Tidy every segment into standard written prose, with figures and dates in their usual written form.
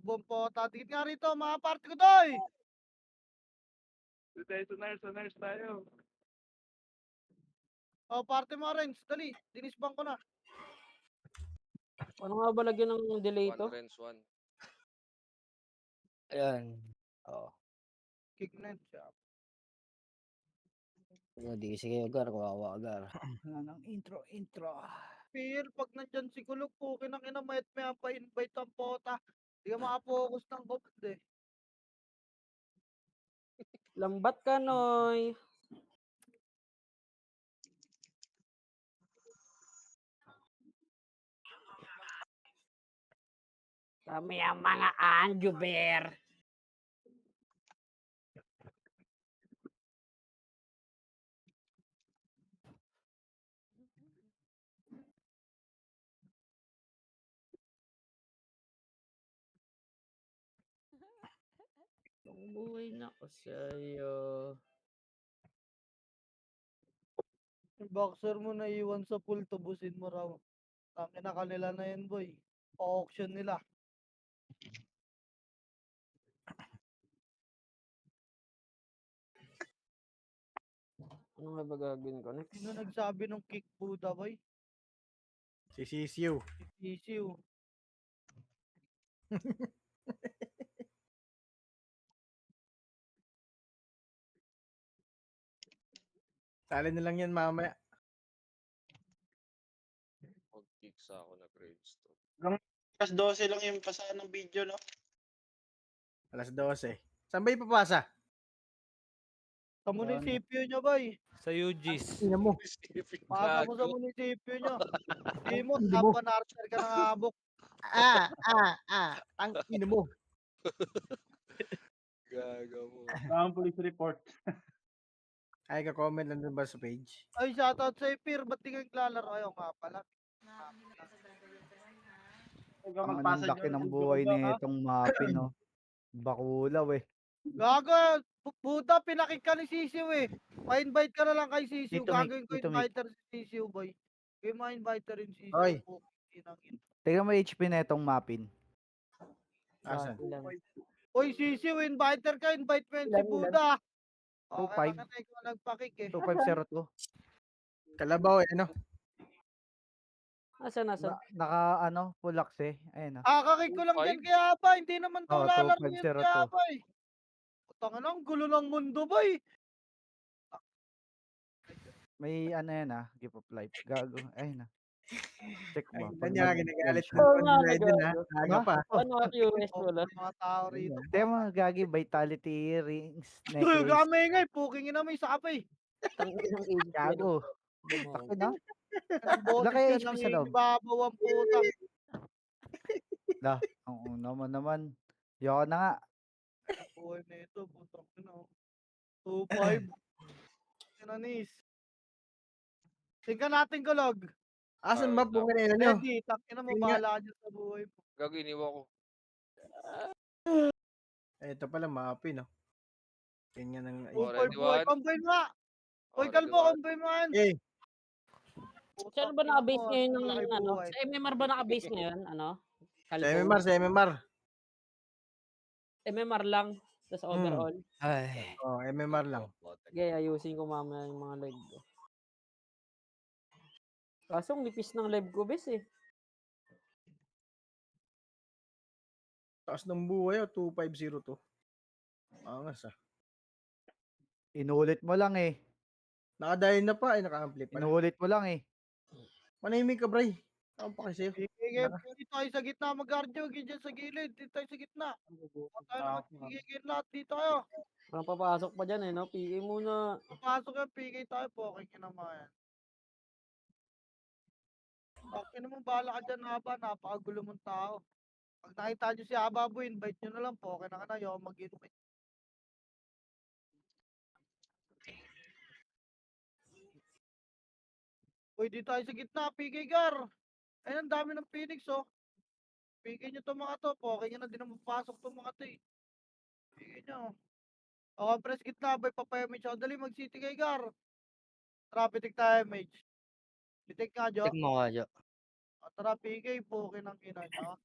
Bubong po. Tatigit nga rito, mga party ko doy! Suners tayo. Oh, party mo, Renz. Dali, dinisbang ko na. Ano nga ba lagyan ng delay to? 1 Renz 1. Ayan. Oh. Kick na yun siya. Di sige, Agar. Kawawa, Agar. Wala ng intro. Phil, pag nandyan si Kulog po, kinang may pa-invite ang pota. Di ka makapokus ng comment eh. Lambat ka, Noy. Kami ang mga Anjuber. Buhay na ko sa'yo. Yung boxer mo na iwan sa pool, tubusin mo raw. Tangin na kanila na yun, boy. Pa-auction nila. Ano nga ba gagawin ko next? Sino nagsabi ng kick Buddha, boy? Si Sisiu. Issue. Tali na lang yan mamaya. Mag-kick sa ako na gravestone. Alas 12 lang yung pasahan ng video, no? Alas 12. Saan ba ipapasa? Sa munisipyo nyo, boy. Sa UG's. Tingnan mo. Pasa mo sa munisipyo nyo. Di mo, Hindi mo. top 1 archer ka ng habok. Ang ino mo. Gaga mo. Ang police report. Ay, ka-comment lang dun ba sa page? Ay, shoutout sa Ipir. Ba't di kayo naglalaro? Ayaw nga pala. Ang anong laki ng buhay nitong mapin, no? Bakulaw eh. Gago, Buddha, pinakik ka ni Sisiw eh. Pa-invite ka na lang kay Sisiw. Dito, Mick. Gagawin ko Dito, Mick. inviter si Sisiw, boy. Kaya ma-invite rin si Oy. Sisiw. Inangin. Tingnan mo HP na itong mapin. Asan? Ilan? Uy, Sisiw, inviter ka. Invite mo yun si Ilan, ilan? Buddha. Okay, 2-5. na ka ikaw nagpakik eh. 2502. Kalabaw eh, ano? Asan? Naka ano, pulax eh. Ayun ah. Kakakik ko lang dyan kay Aba. Hindi naman daw Oh, lalaro yun 2502. kay Aba eh. Putang na, ang gulo ng mundo, boy. May ano yan ah, give up life. Gago. Ayun ah. Check Ay, mo. kanya ginagalit ng Oo nga, Biden ha. nagago. Aga pa. Ano ang QS Oh, wala? mga tao rito. Tingnan mo, gagi, vitality rings, Uy, necklace. gamay nga eh. Puking ina mo yung sapa eh. Tangin ng age. Gago. Taki na. Ang boses Laki ka HP nang sa loob. ibabaw ang puta. Oo naman. Yoko na nga. Buhay na ito, putang ina. 2-5. Sinanis. Tingnan natin Kulog. Asan ba po kanina nyo? Ready, tangina mo, Tingnan. bahala dyan sa buhay mo. Gago, iniwa ko. Ito pala, maapi, no? Kanya ng... Oh, 2-5 ready, buhay. one. Combine mo nga. Uy, Oh, kalbo, ready, one. combine mo yan. Eh, Saan ba naka-base ngayon ng Malaki ano? buhay. Sa MMR ba naka-base ngayon? Ano? sa MMR, sa MMR. MMR lang. Tapos overall. Ay. Oh, MMR lang. Sige, ayusin ko mamaya yung mga live ko. Kaso ang nipis ng live ko, bes eh. Taas ng buhay, 2502. Angas ah. Inulit mo lang eh. Nakadayon na pa, ay naka-ampli pala. Inulit mo lang eh. Manahimik ka, Bray. Ako pa kasi. Sige, dito tayo sa gitna, mag-guardio, dyan sa gilid, dito tayo sa gitna. Tayo na magpigigil lahat, dito tayo. Parang papasok pa dyan eh, no? PA muna. Papasok yan, PK tayo po, okay ka naman yan. Okay naman, bahala ka dyan, Aba, napakagulo mong tao. Pag nakita nyo si Aba, boy, invite nyo na lang po, okay na ka na, yung mag-invite. Uy, dito tayo sa gitna, PK Gar. Ayun, ang dami ng Phoenix, oh. PK nyo to mga to, po, okay nyo na, di na mapasok to mga to, eh. PK nyo. O, press gitna, boy, papayamage ako. Dali, mag-city kay Gar. Traffic tayo, mage. Bitik nga, Jo. Check mo nga, Jo. O, tara, PK, po, kinang ina nyo.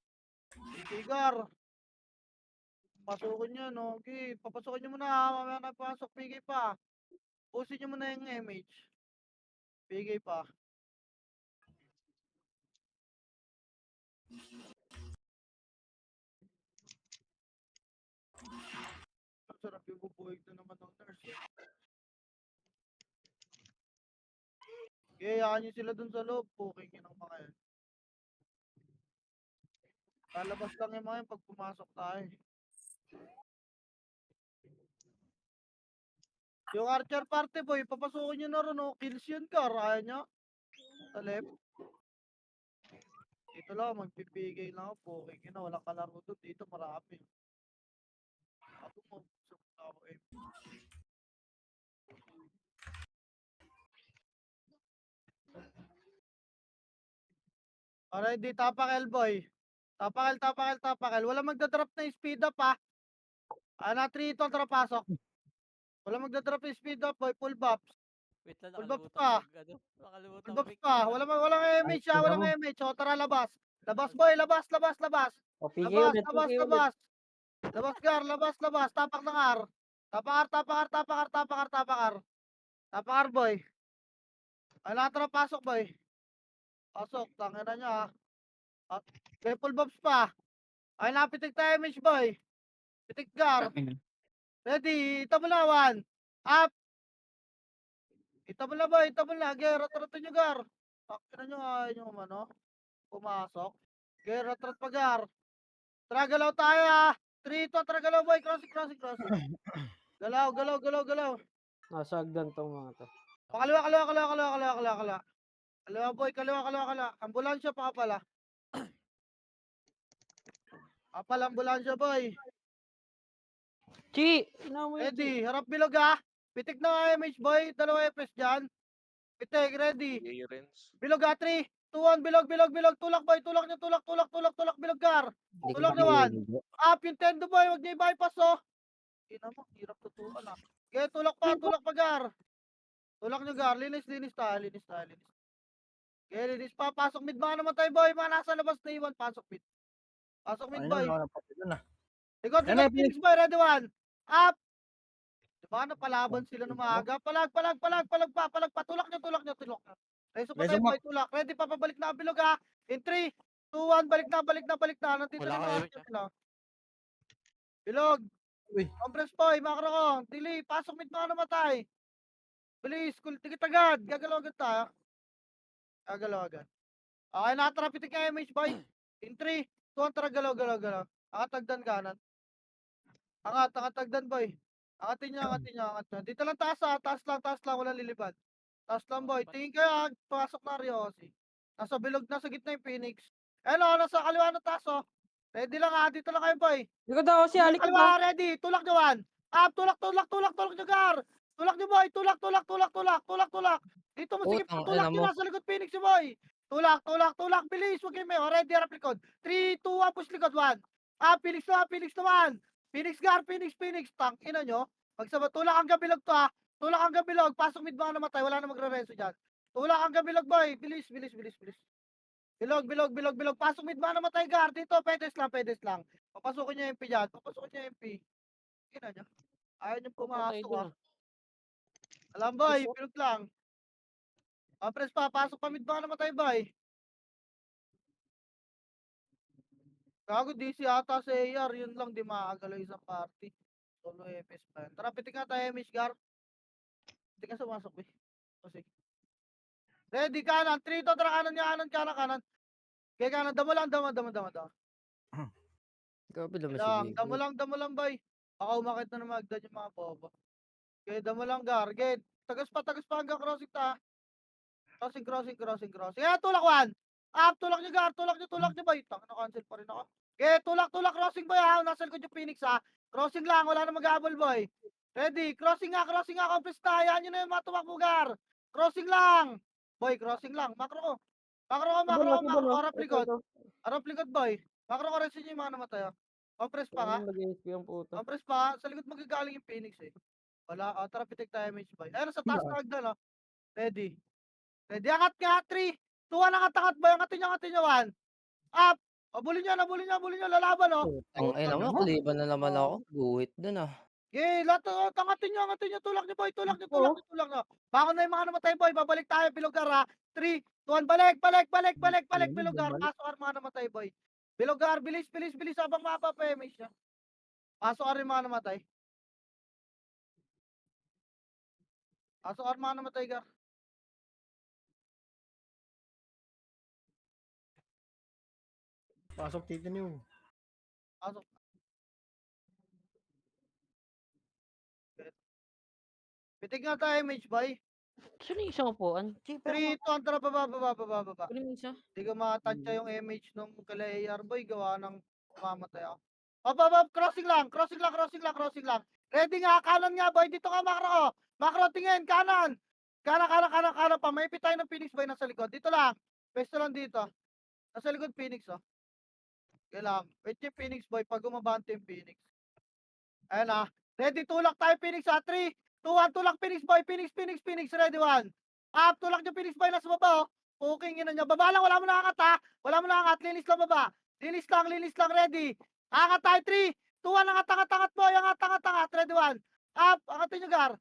PK Gar. Pasukin nyo, no? Okay, papasukin nyo muna. Mamaya na pasok. Pigay pa. Pusin nyo muna yung image. Pigay pa. Ang sarap yung bubuhay na naman ng nurse. Okay, hayaan nyo sila dun sa loob. Puking yun ang mga yan. Lalabas lang yung mga yan pag pumasok tayo. Yung archer party boy, papasukin nyo na rin, no? Kills yun, Gar. Ayaw nyo? Sa left. Dito lang, magpipigay lang ako. Puking yun na, walang kalaro doon. Dito marami. Ako mo, sa ako eh. Alright, tapak boy. Tapakel. Wala magdadrop na yung speed up ha. Na 3 ito ang pasok. Wala magdadrop yung speed up boy. Full buffs. Wait lang, Full buffs nakalimutan pa. ko ano. Nakalimutan Full ko buffs pick pa. yun, Walang MH ha. Walang MH. O tara labas. Labas boy. Labas. O, PK Labas. ulit, Labas. PK ulit. Labas. Labas gar. Labas. Tapak ng R. Tapakar boy. Ay lahat na pasok boy. Pasok. Tangin na niya ha. At may full buffs pa. Ay napitik tayo MH boy. Pitik gar. Ready, ito mo na, one. Up. Ito mo na ba? Ito mo na. Gerat-rat nyo, Gar. Takina nyo, ayaw nyo ano. Pumasok. Gerat-rat pa, Gar. Tragalaw tayo, ha. 3, 2, tragalaw, boy. Crossing. Galaw. Nasa hagdan tong mga to. Pakaliwa. Kaliwa, boy. Kaliwa. Ambulansya pa pala. Ambulansya, boy. Chi! Ina mo yun, Chi. Ready, harap bilog, ha. Pitik na MH, boy. 2 FPS dyan. Pitik, ready. Clearance. Bilog ha, 3, 2, 1, bilog. Tulak boy, tulak, bilog gar. Hindi ko Tulak na naman. piniligo. Up, yung tendo boy, wag niyo i-bypass oh. Ina mo, hirap tutukan ah. Kaya tulak pa gar. Tulak nyo gar, linis tayo. Kaya linis pa, pasok mid ba naman tayo boy, mga nasa labas na iwan, pasok mid. Pasok mid boy. Ayun, napatid na. Likod, Yan na, Phoenix boy, ready one. Up. Diba napalaban sila ng maaga? Palag pa. Tulak nyo. Reso pa Reso tayo mo. boy, tulak. Ready pa, pabalik na ang bilog ha. In 3, 2, 1, balik na. Nandito Wala na kayo, mga sila. Bilog. Uy. Compress boy, makro ko. Delay, pasok mid mga namatay. Bilis, tikit agad. Gagalaw agad tayo. Okay, nakatrapitik ka MH boy. In 3, 2, 1, tara galaw. Angatagdan kanan. Angatagdan boy. Angatin nyo. Dito lang taas ha. Taas lang. Walang lilipad. Taas lang boy. Tingin kayo ha. Pasok na Riosi. Nasa bilog na sa gitna yung Phoenix. Hello, nasa kaliwa ng taas oh. Ready lang ha. Dito lang kayo boy. Likod ako, si Ali ko ba? Kaliwa, ready. Tulak nyo one. Up, tulak nyo gar. Tulak nyo boy. Tulak. Dito mo sige Putang tulak ina nyo mo. nasa likod Phoenix yung boy. Tulak. Bilis. Huwag kayo may. Ready, harap likod. 3, 2, 1, push likod 1. Phoenix naman. Phoenix gar. Tang ina nyo. Pagsaba, tulak ang gabilog to ha. Pasok mid mga namatay. Wala na magre-reso dyan. Tulak ang gabilog boy. Bilis. Bilog. Pasok mid mga namatay gar. Dito, pedes lang. Papasukin nyo yung MP dyan. Ina nyo. Ayaw nyo Papatay pumasok ko ha. na. Alam boy, bilog lang. Press pa, pasok pa mid mga namatay boy. Gago, DC ata sa AR. Yun lang, di maagalaw isang party. Solo FS pa yun. Tara, pitik nga tayo, MH Gar. Pitik nga sumasok eh. Kasi. Ready, kanan. 3 to, tara kanan. Kaya kanan, damo lang. Grabe naman si Damo Bigo. lang, boy. Baka umakit na naman agad yung mga bobo. Kaya damo lang, Gar. Kaya tagas pa hanggang crossing ta. Crossing. Kaya tulak one. Up, tulak nyo, Gar. Tulak nyo, boy. Tangina, cancel pa rin ako. Kaya tulak, crossing, boy, ha. Nasa likod yung Phoenix, ha. Crossing lang, wala na mag-abol, boy. Ready, crossing nga, compress na. Hayaan nyo na yung mga tumakbo, Gar. Crossing lang. Boy, crossing lang. Makro ko. Harap likod, boy. Makro ko rin yung mga namatay, ha. Compress pa nga. Ano nag-HP ang puto? Compress pa. Sa likod magagaling yung Phoenix, eh. Wala, tara, pitik tayo, MH, boy. Ayun, sa taas na agdan, ha. Ready, angat nga, 3, 2, 1, angat, boy. Angatin nyo, 1. Up. Abulin niya, abulin niya, lalaban, oh. Putang ina mo, kuliban na naman ako. Guhit dun, ah. Sige, lahat, angatin niyo, tulak niyo, boy, tulak niyo. Bangon na yung mga namatay, boy, babalik tayo, Bilugar, ha. 3, 2, 1, balik, Bilugar, pasok ang mga namatay, boy. Bilugar, bilis, habang mapapa-MH siya. Pasok ang mga namatay. Pasok ang mga namatay, Gar. Pasok Tito New. Pasok. Pitig nga tayo, MH, boy. Sino yung isang upuan? Sige, pero 3, 2, 1, tara, baba. kunin mo isa. Hindi ko makatansya yung MH nung kala AR, boy, gawa ng mamatay ako. Up, crossing lang. Ready nga, kanan nga, boy. Dito nga, macro, oh. Macro, tingin, kanan. Kanan pa. May tayo ng Phoenix, boy, nasa likod. Dito lang. Pesto lang dito. Nasa likod, Phoenix, oh. Kailangan. Wait yung Phoenix, boy, pag umabante yung Phoenix. Ayan, ah. Ready, tulak tayo, Phoenix, ha. 3, 2, 1, tulak, Phoenix, boy. Phoenix. Ready, 1. Up, tulak yung Phoenix, boy, nasa baba, oh. Puking ina niya. Baba lang, wala mo nakakat, ha. Wala mo nakakat. Linis lang baba. Linis lang, ready. Angat tayo, 3, 2, 1, angat, boy. Angat. Ready, 1. Up, angatin nyo, Gar.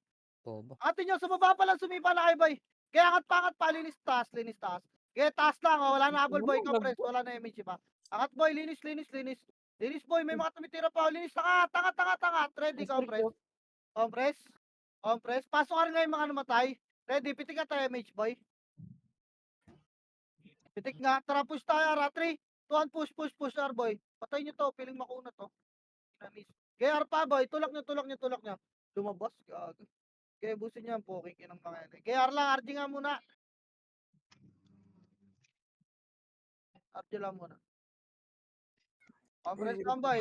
Bobo. Angatin nyo, sa baba pa lang, sumipa na kayo, boy. Kaya angat pa, linis taas. Kaya taas lang, oh. Wala na habol, boy. Compress, wala na image, pa. Angat, boy, linis. Linis, boy, may mga tumitira pa. Linis, angat. Ready, compress. Pasok ka rin ngayon mga namatay. Ready, pitik ka tayo, image, boy. Pitik nga, tara push tayo, ara, 3, 2, 1, push, boy. Patay nyo to, piling makuna to. Inamis. Kaya pa, boy, tulak nyo. Lumabas, gago. Kaya busin nyo ang poking kinang mga yan. Kaya lang, RG nga muna. RG lang muna. Compress lang, boy.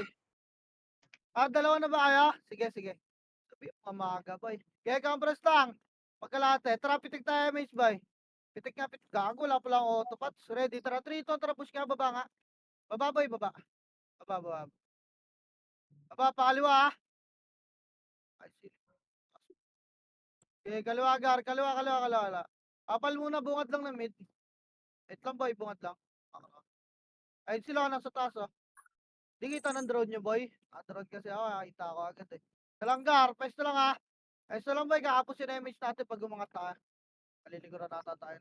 Dalawa na ba kaya? Sige. Sabi, mamaga, boy. Kaya compress lang. Pagkalate, tara, pitik tayo, image, boy. Pitik. Gago, wala pa lang autopats. Ready, tara, 3, 2, tara, push ka, baba nga. Baba, boy, baba. Baba, pakaliwa, ha. Ay, okay, kaliwa, Gar. Kaliwa. Apal muna, bungad lang na mid. Wait lang, boy, bungad lang. Ayun sila, nasa taas, oh. Di kita ng drone nyo, boy. Drone kasi ako, nakita ko agad, eh. Salang, Gar. Pwesto lang, ha. Pwesto lang, boy. Kakapos yung image natin pag umangat tayo. Maliliguran nata tayo.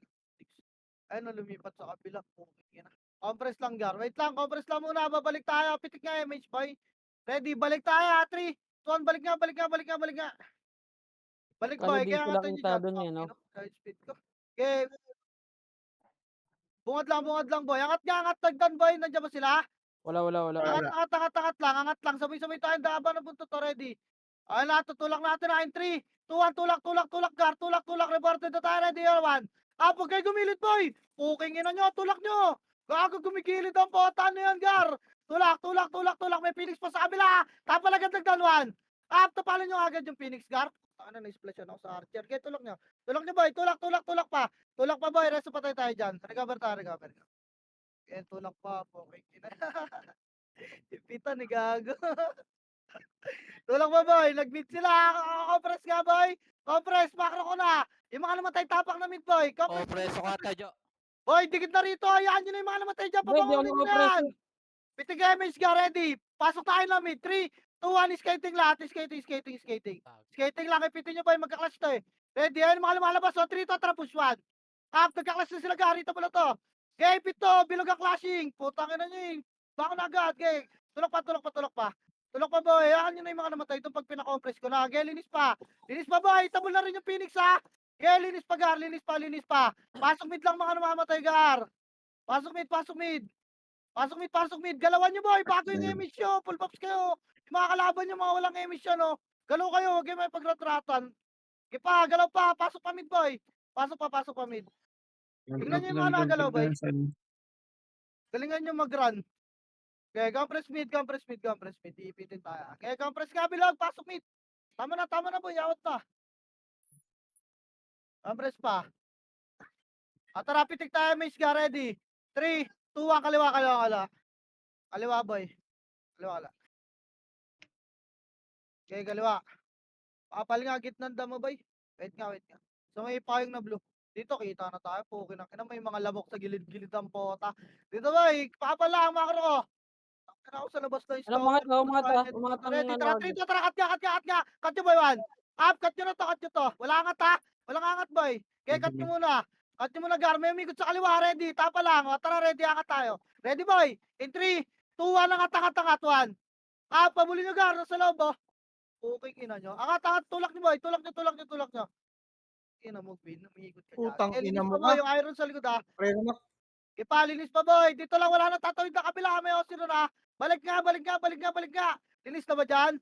Ayun, lumipat sa kabila. Okay, na. Compress lang, Gar. Wait lang, compress lang muna. Babalik tayo. Pitik nga image, boy. Ready, balik tayo, ha. 3, 2, 1, balik nga. Balik, Kala boy. dito Kaya lang angatan nyo dyan. intado niya, no? Kahit speed ko. Okay. Bungad lang, boy. Angat, tagdan, boy. Nandiyan ba sila? Wala. Angat lang. Sabay-sabay tayong daba ng buntot, ready. Ayun na, tutulak natin na. 3, 2, 1, tulak, Gar. Tulak. Reported na tayo, ready, 1. Huwag kayo gumilid, boy. Puking ina nyo, tulak nyo. Gago, gumigilid ang pota nyo yan, Gar. Tulak. May Phoenix pa sa kabila. Tapalagan tagdan, 1. Tapalan nyo agad yung Phoenix, Gar. Ano, na-splash ako sa archer. Kaya tulak nyo, boy. Tulak pa. Tulak pa, boy. Resto pa tayo dyan. Recover. Kaya tulak pa. Puking ina. Ipitan, ni gago. Tulak pa, boy. Nag-mid sila. Compress nga, boy. Compress, macro ko na. Yung mga namatay tapak na mid, boy. Preso ka tayo. Boy, dikit na rito. Hayaan nyo na yung mga namatay dyan. Boy, di ako Pabangunin nyo na yan. Pitig image ka, ready. Pasok tayo na mid. 3, 2, 1, skating lahat. Skating. Skating lang. Ipitin nyo, boy. Magka-clutch to, eh. Ready, ayun mga lumalabas. 3, 2, tara, push 1. Nagka-clutch na sila, Garito pala to. Okay, pito. Bilog ang clashing. Putang ina nyo, eh. Bako na agad. Okay. Tulak pa. Tulak pa, boy. Hayaan nyo na yung mga namatay doon pag pinakompress ko na. Okay, linis pa, boy. Tabol na rin yung Phoenix, ha. Okay, linis pa, Gar. Linis pa. Pasok mid lang mga namamatay, Gar. Pasok mid. Galawan nyo, boy. Bago yung emission. Full pops kayo. Yung mga kalaban nyo, mga walang emission, no. Galaw kayo. Okay, may pagratratan. Okay pa, galaw pa. Pasok pa mid, boy. Pasok pa mid. Tingnan nyo yung mga nakagalaw, boy. Galingan nyo mag-run. Okay, compress mid. Iipitin tayo. Okay, compress ka, bilog. Pasok mid. Tama na, boy. Awat na. Compress pa. Tara, pitik tayo, Miss Ga. Ready. 3, 2, 1, kaliwa. Kaliwa, boy. Kaliwa. Okay, kaliwa. Kapal nga, gitnang damo, boy. Wait nga. So, may payong na blue. Dito kita na tayo, pukin ang ina, may mga lamok sa gilid-gilid ng pota. Dito boy, papala ang makro ko. Tangina ako sa labas na Ano, umangat scouter. ka, umangat ka. Umangat ang Ready, ano. tara, trito, tara, cut nga. Cut nyo boy, one. Up, cut nyo na to, cut nyo to. Wala angat ha, walang angat boy. Kaya cut nyo muna. Cut nyo muna, Gar, may umikot sa kaliwa, ready, tapa lang. O, tara, ready, angat tayo. Ready boy, in 3, 2, 1, angat, 1. Up, pabuli nyo Gar, nasa loob oh. Okay, ina nyo. Angat, tulak nyo boy, tulak nyo. Ina mo, Bin, umiikot ka dyan. Putang ina Linis mo pa boy, ka. yung iron sa likod ha. Pre naman. Ipalinis pa boy, dito lang wala nang tatawid na kabila, may osiro na. Balik nga. Linis na ba dyan?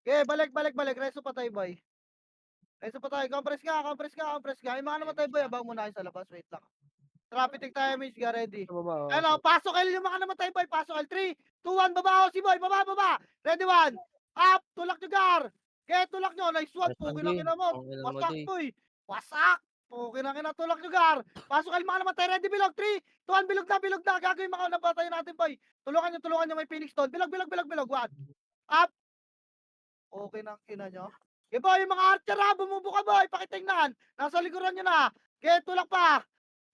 Okay, balik. Reso pa tayo boy. Compress ka. Yung mga namatay boy, abang muna kayo sa labas, wait lang. Traffic tayo, miss, ga ready. Sa baba. Ano, pasok L yung mga namatay boy, pasok L. 3, 2, 1, baba si boy, baba. Ready, 1. Up, tulak nyo Gar. Okay, tulak nyo, nice one, Nice one, pukin ang G. ina mo. Ang ina mo, Wasak G. boy. Wasak. Pukin ang ina, tulak nyo Gar. Pasok L mga namatay, ready, bilog. 3, 2, 1, bilog na. Gagawin mga napatay natin boy. Tulungan nyo, may Phoenix doon. Bilog. 1. Up. Okay ng ina nyo. Okay boy, yung mga archer ha, bumubuka boy, pakitingnan. Nasa likuran nyo na. Okay, tulak pa.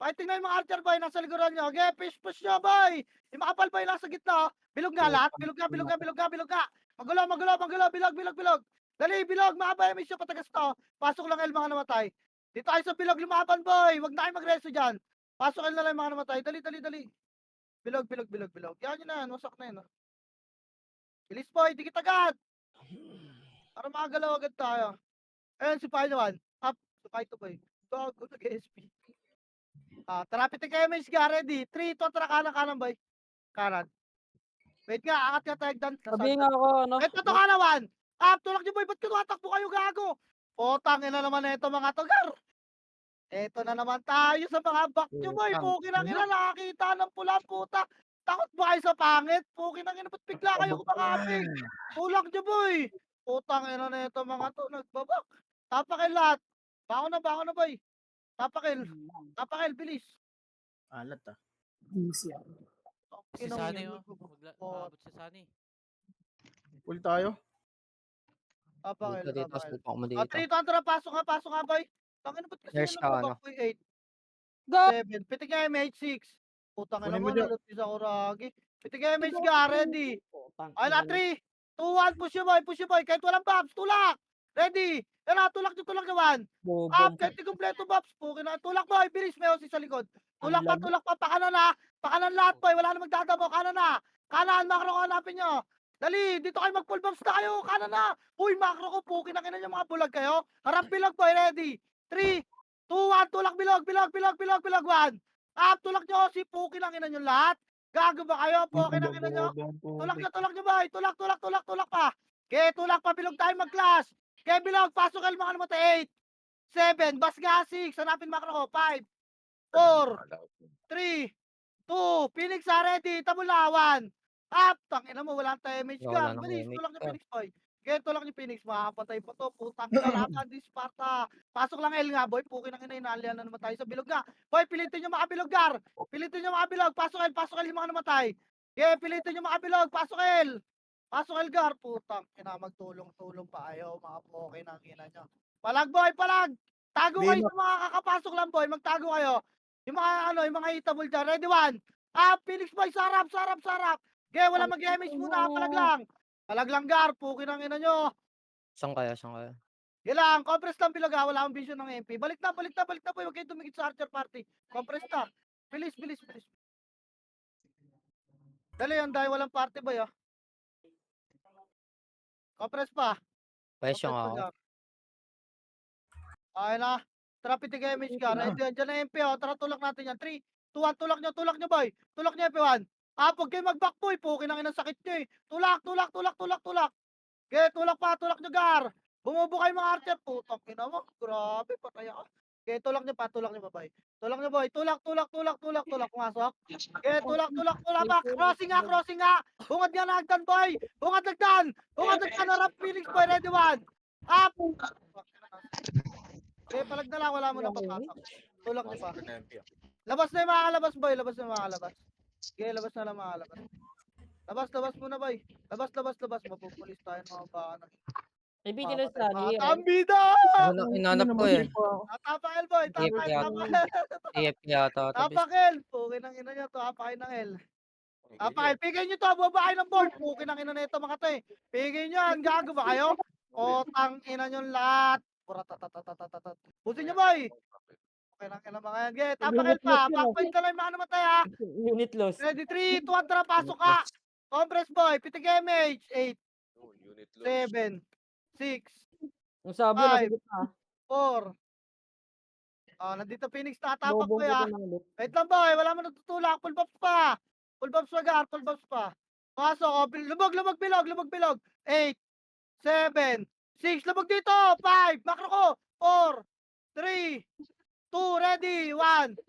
Pakitingnan yung mga archer boy, nasa likuran nyo. Okay, push nyo boy. Yung mga kapal boy, nasa gitna. Bilog nga lahat. Bilog nga. Magulo. Bilog. Dali, bilog. Mahaba yung mission patagas to. Pasok lang el mga namatay. Dito tayo sa bilog lumaban boy. Huwag na kayo magreso dyan. Pasok el na lang yung mga namatay. Dali. Bilog. Yan yun na yan. Wasak na yun. Bilis boy, dikit agad. Para makagalaw agad tayo. Ayun, si Pailawan. Up. Si Paito boy. Gago, nag-SP. Traffic kayo, Miss Ga. Ready. 3, 2, tara kanan boy. Kanan. Wait nga, angat nga tayo dan. Sabi nga ako, ano. Wait, ito kanan. Up, tulak niyo boy. Ba't tumatakbo kayo, gago? Potang ina naman ito mga togar. Ito na naman tayo sa mga back nyo boy. Pukin ang ina, nakakita ng pula puta. Takot ba kayo sa pangit? Pukin ang ina, ba't bigla kayo kumakapig? Tulak nyo boy. Putang ina na ito mga to. Nagbabak. Tapakil lahat. Bangon na boy. Tapakil, bilis. Alat ah. Si Sunny, oh. Maabot si Sunny. Full tayo. Tapakil. Dito, sulpok mo dito. 3, tara, pasok nga boy. Tangin na ba't kasi Nurse yun ka, nagbabak boy? 8, Go! 7. Pitik nga MH6. Putang ina Kunin mo, mo, Jo. nalutis ako ragi. Pitik nga MH ka, ready. Putang Ay na, ina. 3, 2, 1, push you boy. Kahit walang Babs, tulak. Ready. Yan na, tulak nyo, 1. Bobong. Up, kahit di kompleto Babs. Pukin na, tulak boy, bilis, may osi sa likod. Tulak pa, pakanan na. Pakanan lahat boy, wala na magdadabo, kanan na. Kanan, makro ko hanapin nyo. Dali, dito kayo mag-full Babs na kayo, kanan na. Uy, makro ko, pukin na kinan yung mga bulag kayo. Harap bilog boy, ready. 3, 2, 1, tulak bilog, 1. Up, tulak nyo, si pukin na kinan yung lahat. Gago ba kayo, pukin na kinan nyo. Tulak nyo boy, tulak pa. Okay, tulak pa, bilog tayo mag-clash. Okay, bilog, pasok kayo mga namatay. 8, 7, bas nga 6, hanapin makro ko. 5, 4, 3, 2, Phoenix ready, tabula 1. Up, tangina mo, walang damage Wala gun. nang Bilis, damage tulak niyo ka. Phoenix boy. Okay, tulak niyo Phoenix, makakapatay pa to. Putang ina laban, di Sparta. Pasok lang L nga boy, pukin ang ina, inalian na naman tayo sa bilog nga. Boy, pilitin nyo makabilog Gar. Pasok L yung mga namatay. Okay, pilitin nyo makabilog, pasok L Gar, putang ina, magtulong-tulong pa ayaw, mga poke ng ina nyo. Palag boy, palag! Tago kayo sa mga kakapasok lang boy, magtago kayo. Yung mga hitable dyan, ready 1. Phoenix boy, sarap. Okay, wala mag-MH muna, palag lang Gar, pukin ang ina nyo. Saan kaya? Ilang, compress lang bilog ha, wala akong vision ng MP. Balik na boy, huwag kayo tumikit sa Archer Party. Compress na. Bilis. Dali yan, dahil walang party boy ha. Compress pa. Pwes yung Compress pa, ako. Gar. Ay na. Tara, pitig MH ka. Ready yan, dyan na MP oh. Tara, tulak natin yan. 3, 2, 1, tulak nyo boy. Tulak nyo MP1. Huwag kayo mag-back boy. Pukin ang inang sakit nyo eh. Tulak. Okay, tulak nyo Gar. Bumubo kayo mga archer. Putang ina mo. Grabe, patay ako. Okay, tulak nyo pa boy. Tulak nyo boy. Tulak. Pumasok. Okay, tulak pa. Crossing nga. Bungad nga nagdan boy. Bungad nagdan. Harap Phoenix boy. Ready 1. Up. Okay, palag na lang. Wala mo na papasok. Tulak nyo pa. Labas na yung makakalabas boy. Okay, labas na lang makakalabas. Labas muna boy. Labas. Mapupulis tayo mga baka. Kaibigan ng Sunny. Tambida! Hinanap ko eh. Tapakel boy, tapakel, yata. tapakel. AFK yata ito. Tapakel! Pukin ng ina nyo to, hapakin ng L. Tapakel, pigay nyo to, buba kayo ng board. Pukin ng ina nito mga to eh. Pigay nyo yan, gago ba kayo? O, tang ina nyo lahat. Pura tatatatatat. Busin nyo boy. Okay lang ina mga yan. Okay, tapakel pa. Backpoint ka lang yung mga namatay ha. Unit loss. Ready, 3, 2, 1, tara, pasok ka. Compress boy, pitik MH. 8, Yun, unit loss. 7, 6, Ang sabi, Five. nasa gitna. 4. Oh, nandito Phoenix, tatapak ko Lobong ya. ko ng ulit. Wait lang boy, wala mo natutulak. Full buffs pa. Full buffs pa gar, full buffs pa. Pasok, oh, lubog bilog. 8, 7, 6, lubog dito. 5, makro ko. 4, 3, 2, ready, 1.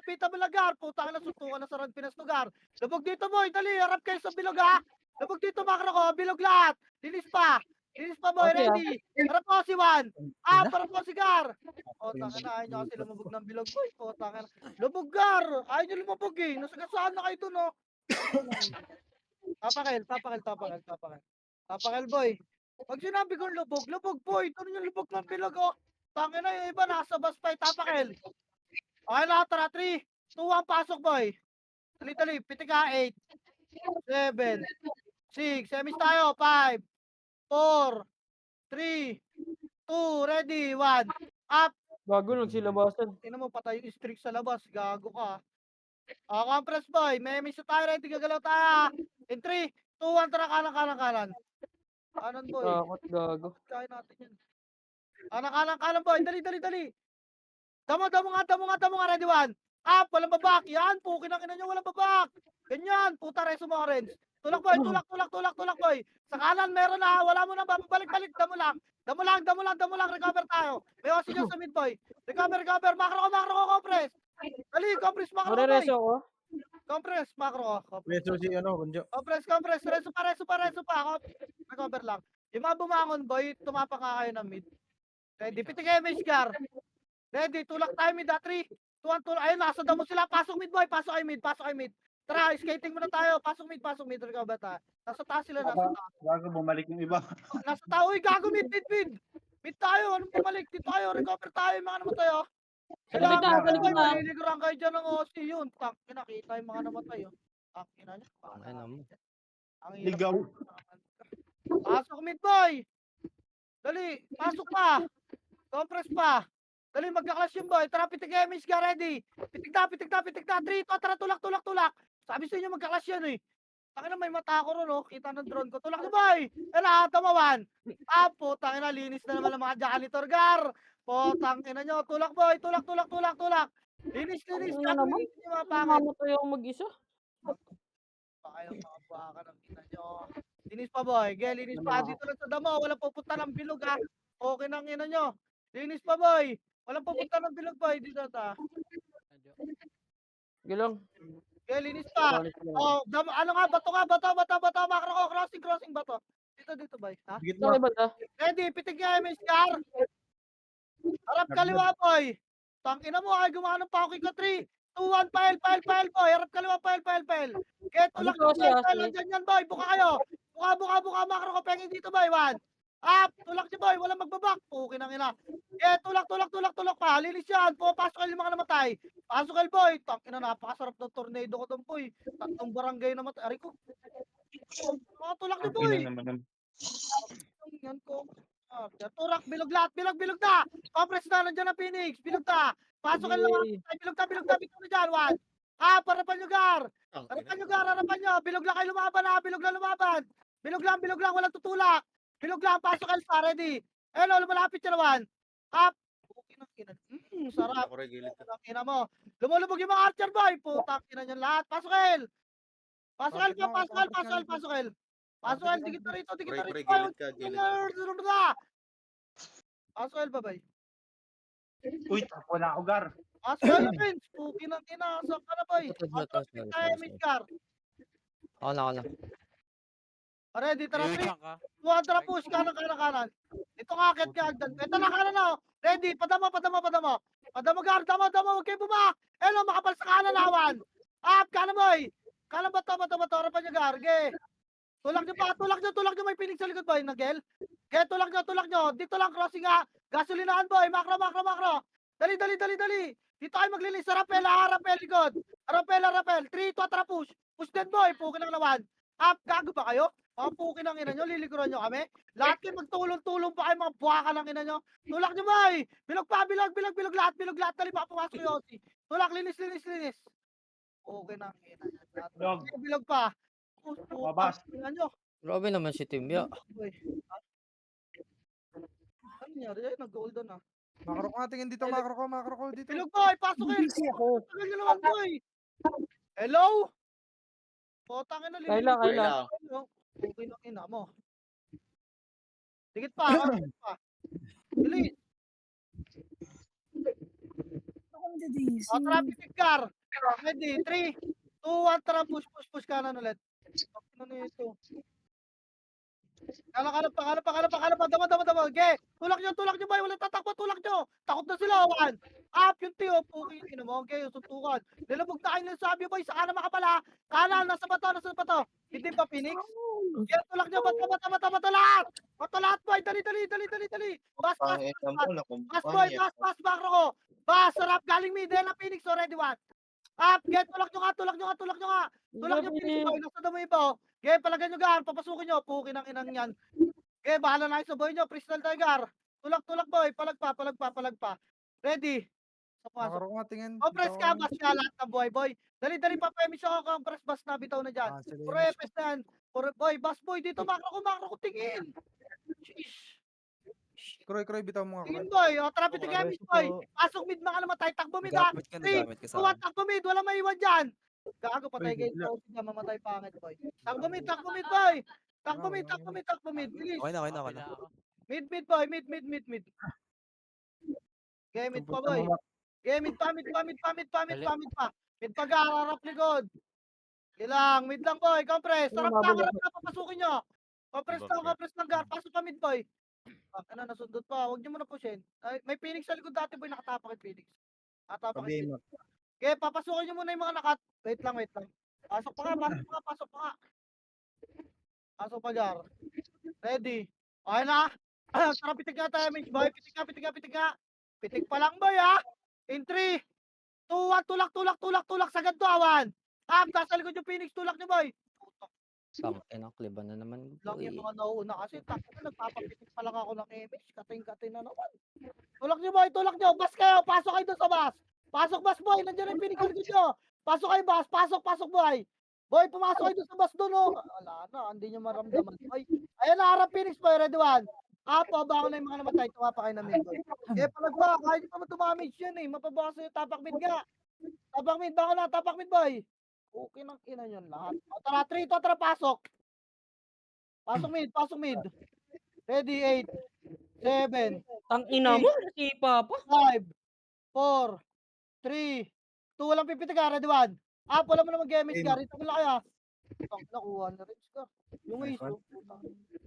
Pita mo lang gar. Putang na, sutukan na sa rag Pinas to gar. Lubog dito boy, dali, harap kayo sa bilog ha. Lubog dito makro ko, bilog lahat. Linis pa boy, Okay, ah. ready. Harap po si 1. Para po si gar. O, tanga na, ayaw nyo kasi lumubog ng bilog boy. O, tanga na. Lubog gar. Ayaw nyo lumubog eh. Nasagasaan na kayo dun, no? Tapakel boy. Pag sinabi kong lubog boy. Ito yung lubog ng bilog, oh. Tanga na, yung iba nasa bus pa, tapakel. Okay na, tara, 3, 2, 1, pasok boy. Dali, pitik ka, 8, 7, 6, semis tayo, 5, 4, 3, 2, ready, 1. Up. Bago nagsilabasan. Tingnan mo, patay yung streak sa labas. Gago ka. Compress boy. May miss tayo. Ready, gagalaw tayo. In 3, 2, 1, tara, kanan. Kanan boy. Takot, gago. Kaya natin yan. Kanan boy. Dali. Damo nga. Ready, 1. Up, walang babak. Yan, pukin ang ina nyo, walang babak. Ganyan, puta reso mo orange. Tulak boy. Sa kanan meron na, wala mo na babalik. Damo lang, recover tayo. May oxygen sa mid boy. Recover, makro ko, compress. Dali, compress, makro ko boy. Marereso ko. Compress, makro ko. Preso si Bunjo. Compress, reso pa. Recover lang. Yung mga bumangon boy, tumapa ka kayo ng mid. Ready, pitik kayo may scar. Ready, tulak tayo mid, 3, 2, 1, tulak. Ayun, nasa damo sila. Pasok mid boy, pasok kayo mid. Tara, skating muna tayo. Pasok mid, recover tayo. Nasa taas sila, nasa taas. Bago bumalik yung iba. Nasa tao, gago mid. Mid tayo, anong bumalik? Dito tayo, recover tayo, yung mga namatay, oh. Balik na. Maliliguran kayo dyan ng OC yun. Tak, kinakita yung mga namatay, oh. Tak, ina nyo. Ay naman. Ang hirap. Ligaw. Pasok mid, boy. Dali, pasok pa. Compress pa. Dali, magka-clash yung boy. Tara, pitik kayo, miss ka, ready. Pitik na. 3, 2, tara, tulak. Sabi sa inyo, magka-clash yan, eh. Tangina, may mata ko ron, oh. Kita ng drone ko. Tulak na, boy. Tamawan. Tapo, tangina, linis na naman ang mga janitor, gar. Tangina nyo. Tulak, boy. Tulak. Linis. Ano Kaya naman? linis nyo, mga pangit. Mamatay ako mag-isa. Baka yung mga buwaka ng ina nyo. Linis pa, boy. Linis pa. Dito lang sa damo. Walang pupunta ng bilog, ha. Okay ng ina nyo. Linis pa, boy. Walang pupunta ng bilog, boy. Dito ta. Sige lang. Linis pa. Oh, ano nga, bato. Makro ko, crossing, bato. Dito, boy. Ha? Gitna. Ito ba ta? Ready, pitik niya, MSR. Harap kaliwa, boy. Tangina mo, ay gumano pa ako ka 3, 2, 1, file, boy. Harap kaliwa, file. Get tulak Ano yung to, file, Ashley? andyan yan, boy. Buka kayo. Buka, makro ko, pengin dito, boy. 1. Up, tulak niyo, boy. Walang magbabak. Pukin ang ina. Get tulak pa. Linis yan. Pasok kayo yung mga namatay. Pasok kayo, boy. Tangina, napakasarap ng tornado ko doon, boy. 3 barangay namatay. Ari ko. Mga tulak niyo, boy. Yan ko. Turak, bilog lahat. Bilog na. Compress na, nandiyan na Phoenix. Bilog na. Pasok ka lang. Bilog na dyan. 1. Harapan nyo, gar. Harapan nyo. Bilog lang kayo lumaban, ha. Bilog lang. Walang tutulak. Bilog lang. Pasok kayo sa ready. Hello, lumalapit siya naman. Up. Sarap. Ako rin gilid. Putang ina mo. Lumulubog yung mga archer, boy. Putang ina nyo lahat. Pasok kayo. Pasok kayo. Dikit na rito. Pre, gilid ka, gilid. Pasok kayo, babay. Uy, wala ako, Gar. Pasok kayo, Vince. Pukin ang ina. Saan ka na, boy? Pasok tayo, Midgar. Ako na. Ready, tara, Ayun 3. lang ka. Tuwan, tara, push. Kanan. Ito nga, akit ka, agdan. Ito na, kanan na. Ready, padama. Padama, gar. Damo. Huwag kayo buma. Hello, makapal sa kanan, awan. Up, kanan, boy. Kanan, bato. Harapan nyo, gar. Okay. Tulak nyo. May pinig sa likod, boy. Nagel. Kaya tulak nyo. Dito lang, crossing ha. Gasolinahan boy. Makro. Dali. Dito kayo maglinis sa rappel ha. Rappel likod. Rappel. 3, 2, tara push. Push din boy. Pukin ang lawan. Up, gago ba kayo? Mga pukin ang ina nyo. Liliguran nyo kami. Lahat kayo magtulong-tulong pa kayo mga buwaka lang ina nyo. Tulak nyo boy. Bilog pa. Bilog lahat. Dali baka pumasok yung Yossi. Tulak, linis. Okay na ang ina nyo. Bilog pa. Babas. Ina nyo. Grabe naman si Timbya. Boy. Ano nangyari? Ay, nag-golden na. Makro ko nga, tingin dito, makro ko dito. Bilog boy, pasok kayo. Tagal nyo naman boy. Hello? Potang ina, Kayla. Okay lang ina mo. Dikit pa. Bilis. Traffic car. Ready, 3, 2, 1, tara, push kanan ulit. Ano na ito? Kalap pa. Dama. Okay. Tulak nyo boy. Walang tatakbo. Tulak nyo. Takot na sila. 1. Up yung tiyo. Puking ina mo. Okay. Suntukan. Nilabog na kayo ng sabi boy. Sa kanan makapala. Kanan. Nasa bato. Hindi pa Phoenix. Kaya tulak nyo. Bato lahat. Bato lahat boy. Dali. Bas. Boy. Bas. Bakro ko. Bas. Sarap. Galing mid. Na Phoenix. Already 1. Up. Get. Tulak nyo nga. Tulak nyo Phoenix boy. Nasa damo iba. Okay, palagyan nyo gaan, papasukin nyo, pukin ang inang yan. Okay, bahala na kayo sa boy nyo, Crystal Tiger. Tulak boy, palag pa. Ready? Sapasok. Makro ko nga, tingin. Compress ka, bas ka lahat ng boy. Dali pa, emission ko, compress bas na, bitaw na dyan. Puro epes na yan. Boy, bas boy, dito, makro ko, tingin. Sheesh. Kroy, bitaw mo nga, Tingin Kroy. boy, traffic emis boy. Pasok mid mga namatay, takbo mid ha. 3, 2, 1, takbo mid, wala maiwan dyan. Gago, patay kayo, siya mamatay pangit boy. Takbo mid boy. Takbo mid. Bilis. Okay na. Mid boy, mid. Okay, mid pa boy. Okay, mid pa. Mid pa harap likod. Ilang, mid lang boy, compress. Sarap na, papasukin nyo. Compress ng gar, pasok pa mid boy. Ano, nasundot pa, huwag nyo muna pushin. May Phoenix sa likod dati boy, nakatapak kay Phoenix. Okay, papasukin nyo muna yung mga nakat. Wait lang. Pasok pa nga. Pasok pa gar. Ready. Okay na. Tara, pitik nga tayo, Mitch boy. Pitik nga. Pitik pa lang boy ha. In 3, 2, 1, tulak. Sagad to awan. Nasa likod yung Phoenix, tulak nyo boy. Tangina, kliban na naman. Lang Boy. yung mga nauuna kasi nagpapapitik pa lang ako ng image. Kating na naman. Tulak nyo. Bas kayo. Pasok kayo doon sa bas. Pasok bas boy. Nandiyan yung Phoenix sa likod nyo. Pasok kayo bas. Pasok boy. Boy, pumasok kayo doon sa bus doon oh. Wala na. Hindi nyo maramdaman. Boy. Ayan na harap Phoenix boy. Ready 1. Abangon na yung mga namatay. Tumapa kayo na mid boy. Palag ba? Kahit pa tumamage yan eh. Mapabasa yung tapak mid nga. Tapak mid boy. Okay nang ina nyo lahat. Tara, 3, tara, pasok. Pasok mid. Ready, 8, 7, Tangina mo, nasipa pa. 5, 4, 3, 2, walang pipitik ka, ready 1. Wala mo naman games ka, rito mo lang kaya. Nakuha na rin ka. Yung iso.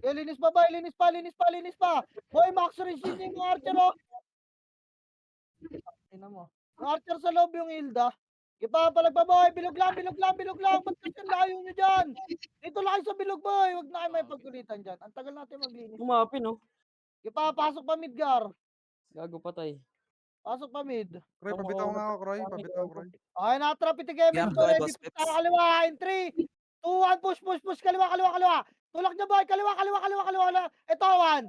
Linis pa ba? Linis pa. Boy, max rin yung archer oh. Tingnan mo. Yung archer sa loob yung Hilda. Ipapalag pa boy, bilog lang. Ba't kasi layo nyo dyan? Dito lang kayo sa bilog boy, huwag na kayo may pagkulitan dyan. Ang tagal natin maglinis. Umapin, oh. Pasok pa Midgar. Gago patay. Pasok pa mid. Kroy, pabitaw nga ako, Kroy. Kroy. Okay, na-trap iti game. Ready, kaliwa. In 3, 2, 1, push. Kaliwa. Tulak nyo boy, kaliwa. Ito, 1.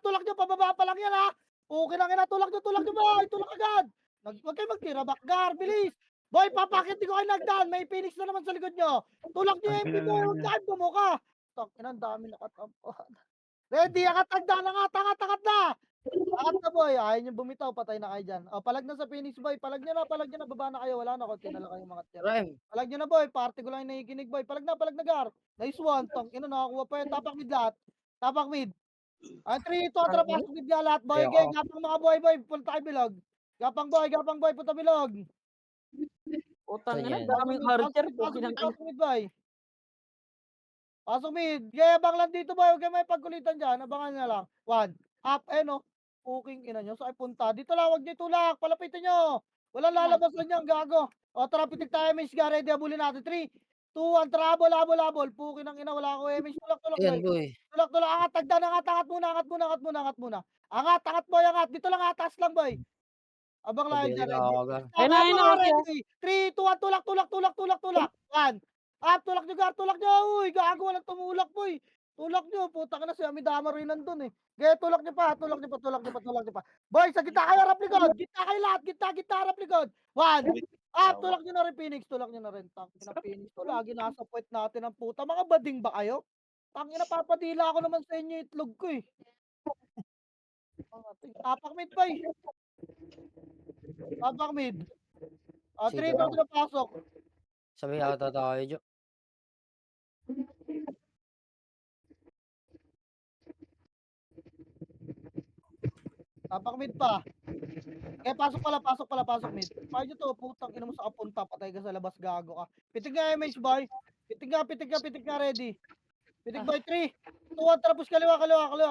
Tulak nyo, pababa pa lang yan ha. Okay lang yan, tulak nyo boy. Tulak agad. Huwag kayo magtira, bakgar, bilis. Boy, papakit ko kayo nagdaan. May Phoenix na naman sa likod nyo. Tulak nyo yung MP ko. Huwag kayo bumuka. Ang dami nakatampuan. Ready, angat na. Angat na boy. Ayaw nyo bumitaw. Patay na kayo dyan. Palag na sa Phoenix boy. Palag nyo na. Baba na kayo. Wala na. Konti na lang kayong mga tira. Rem. Palag nyo na boy. Party ko lang yung nakikinig boy. Palag na gar. Nice one. Nakakuha pa yan. Tapak mid lahat. Tapak mid. 3, 2, tara. Pasok mid lahat boy. Okay, gapang mga boy. Punta kayo bilog. Gapang boy. Punta bilog. Utang na, Ayan. daming archer. Pasok mid boy. Pasok mid. Abang lang dito boy. Huwag kayo may pagkulitan dyan. Abangan na lang. 1. Up. No. Puking ina nyo. Saan punta? Dito lang. Huwag nyo tulak. Palapitin nyo. Walang lalabas lang yan. Gago. Tara, pitik tayo. May ready. Abulin natin. 3, 2-1, trouble, habol. Pukin ng ina, wala ako image. Tulak, Ayan, boy. boy. Tulak, angat, tagdan, angat muna. Angat, boy, angat. Dito lang, taas lang, boy. Abang lahat Pabili dyan, ka ready. ako, Gar. Ayun na, ayun na, okay, ah. 3, 2, 1, tulak. 1. Tulak nyo, Gar, tulak nyo. Uy, gago, walang tumulak, boy. Tulak nyo, puta ka na si Amidama rin nandun eh. Gaya, tulak nyo pa. Boy, sa gitna kayo, harap likod. Gitna kayo lahat, gitna, harap likod. 1. Tulak nyo na rin, Phoenix. Tangina, Phoenix to. Lagi nasa puwet natin ang puta. Mga bading ba kayo? Tangina, papadila ako naman sa inyo itlog ko eh. Tapak mid, boy. Tapak mid. 3 Sige, bago na pasok. Sabi ata tayo, Jo. Tapak mid pa. Pasok mid. Paano to, putang ina mo sa kapunta, patay ka sa labas, gago ka. Pitig nga MH boy. Pitig nga ready. Pitig boy 3. 2, 1, tapos kaliwa.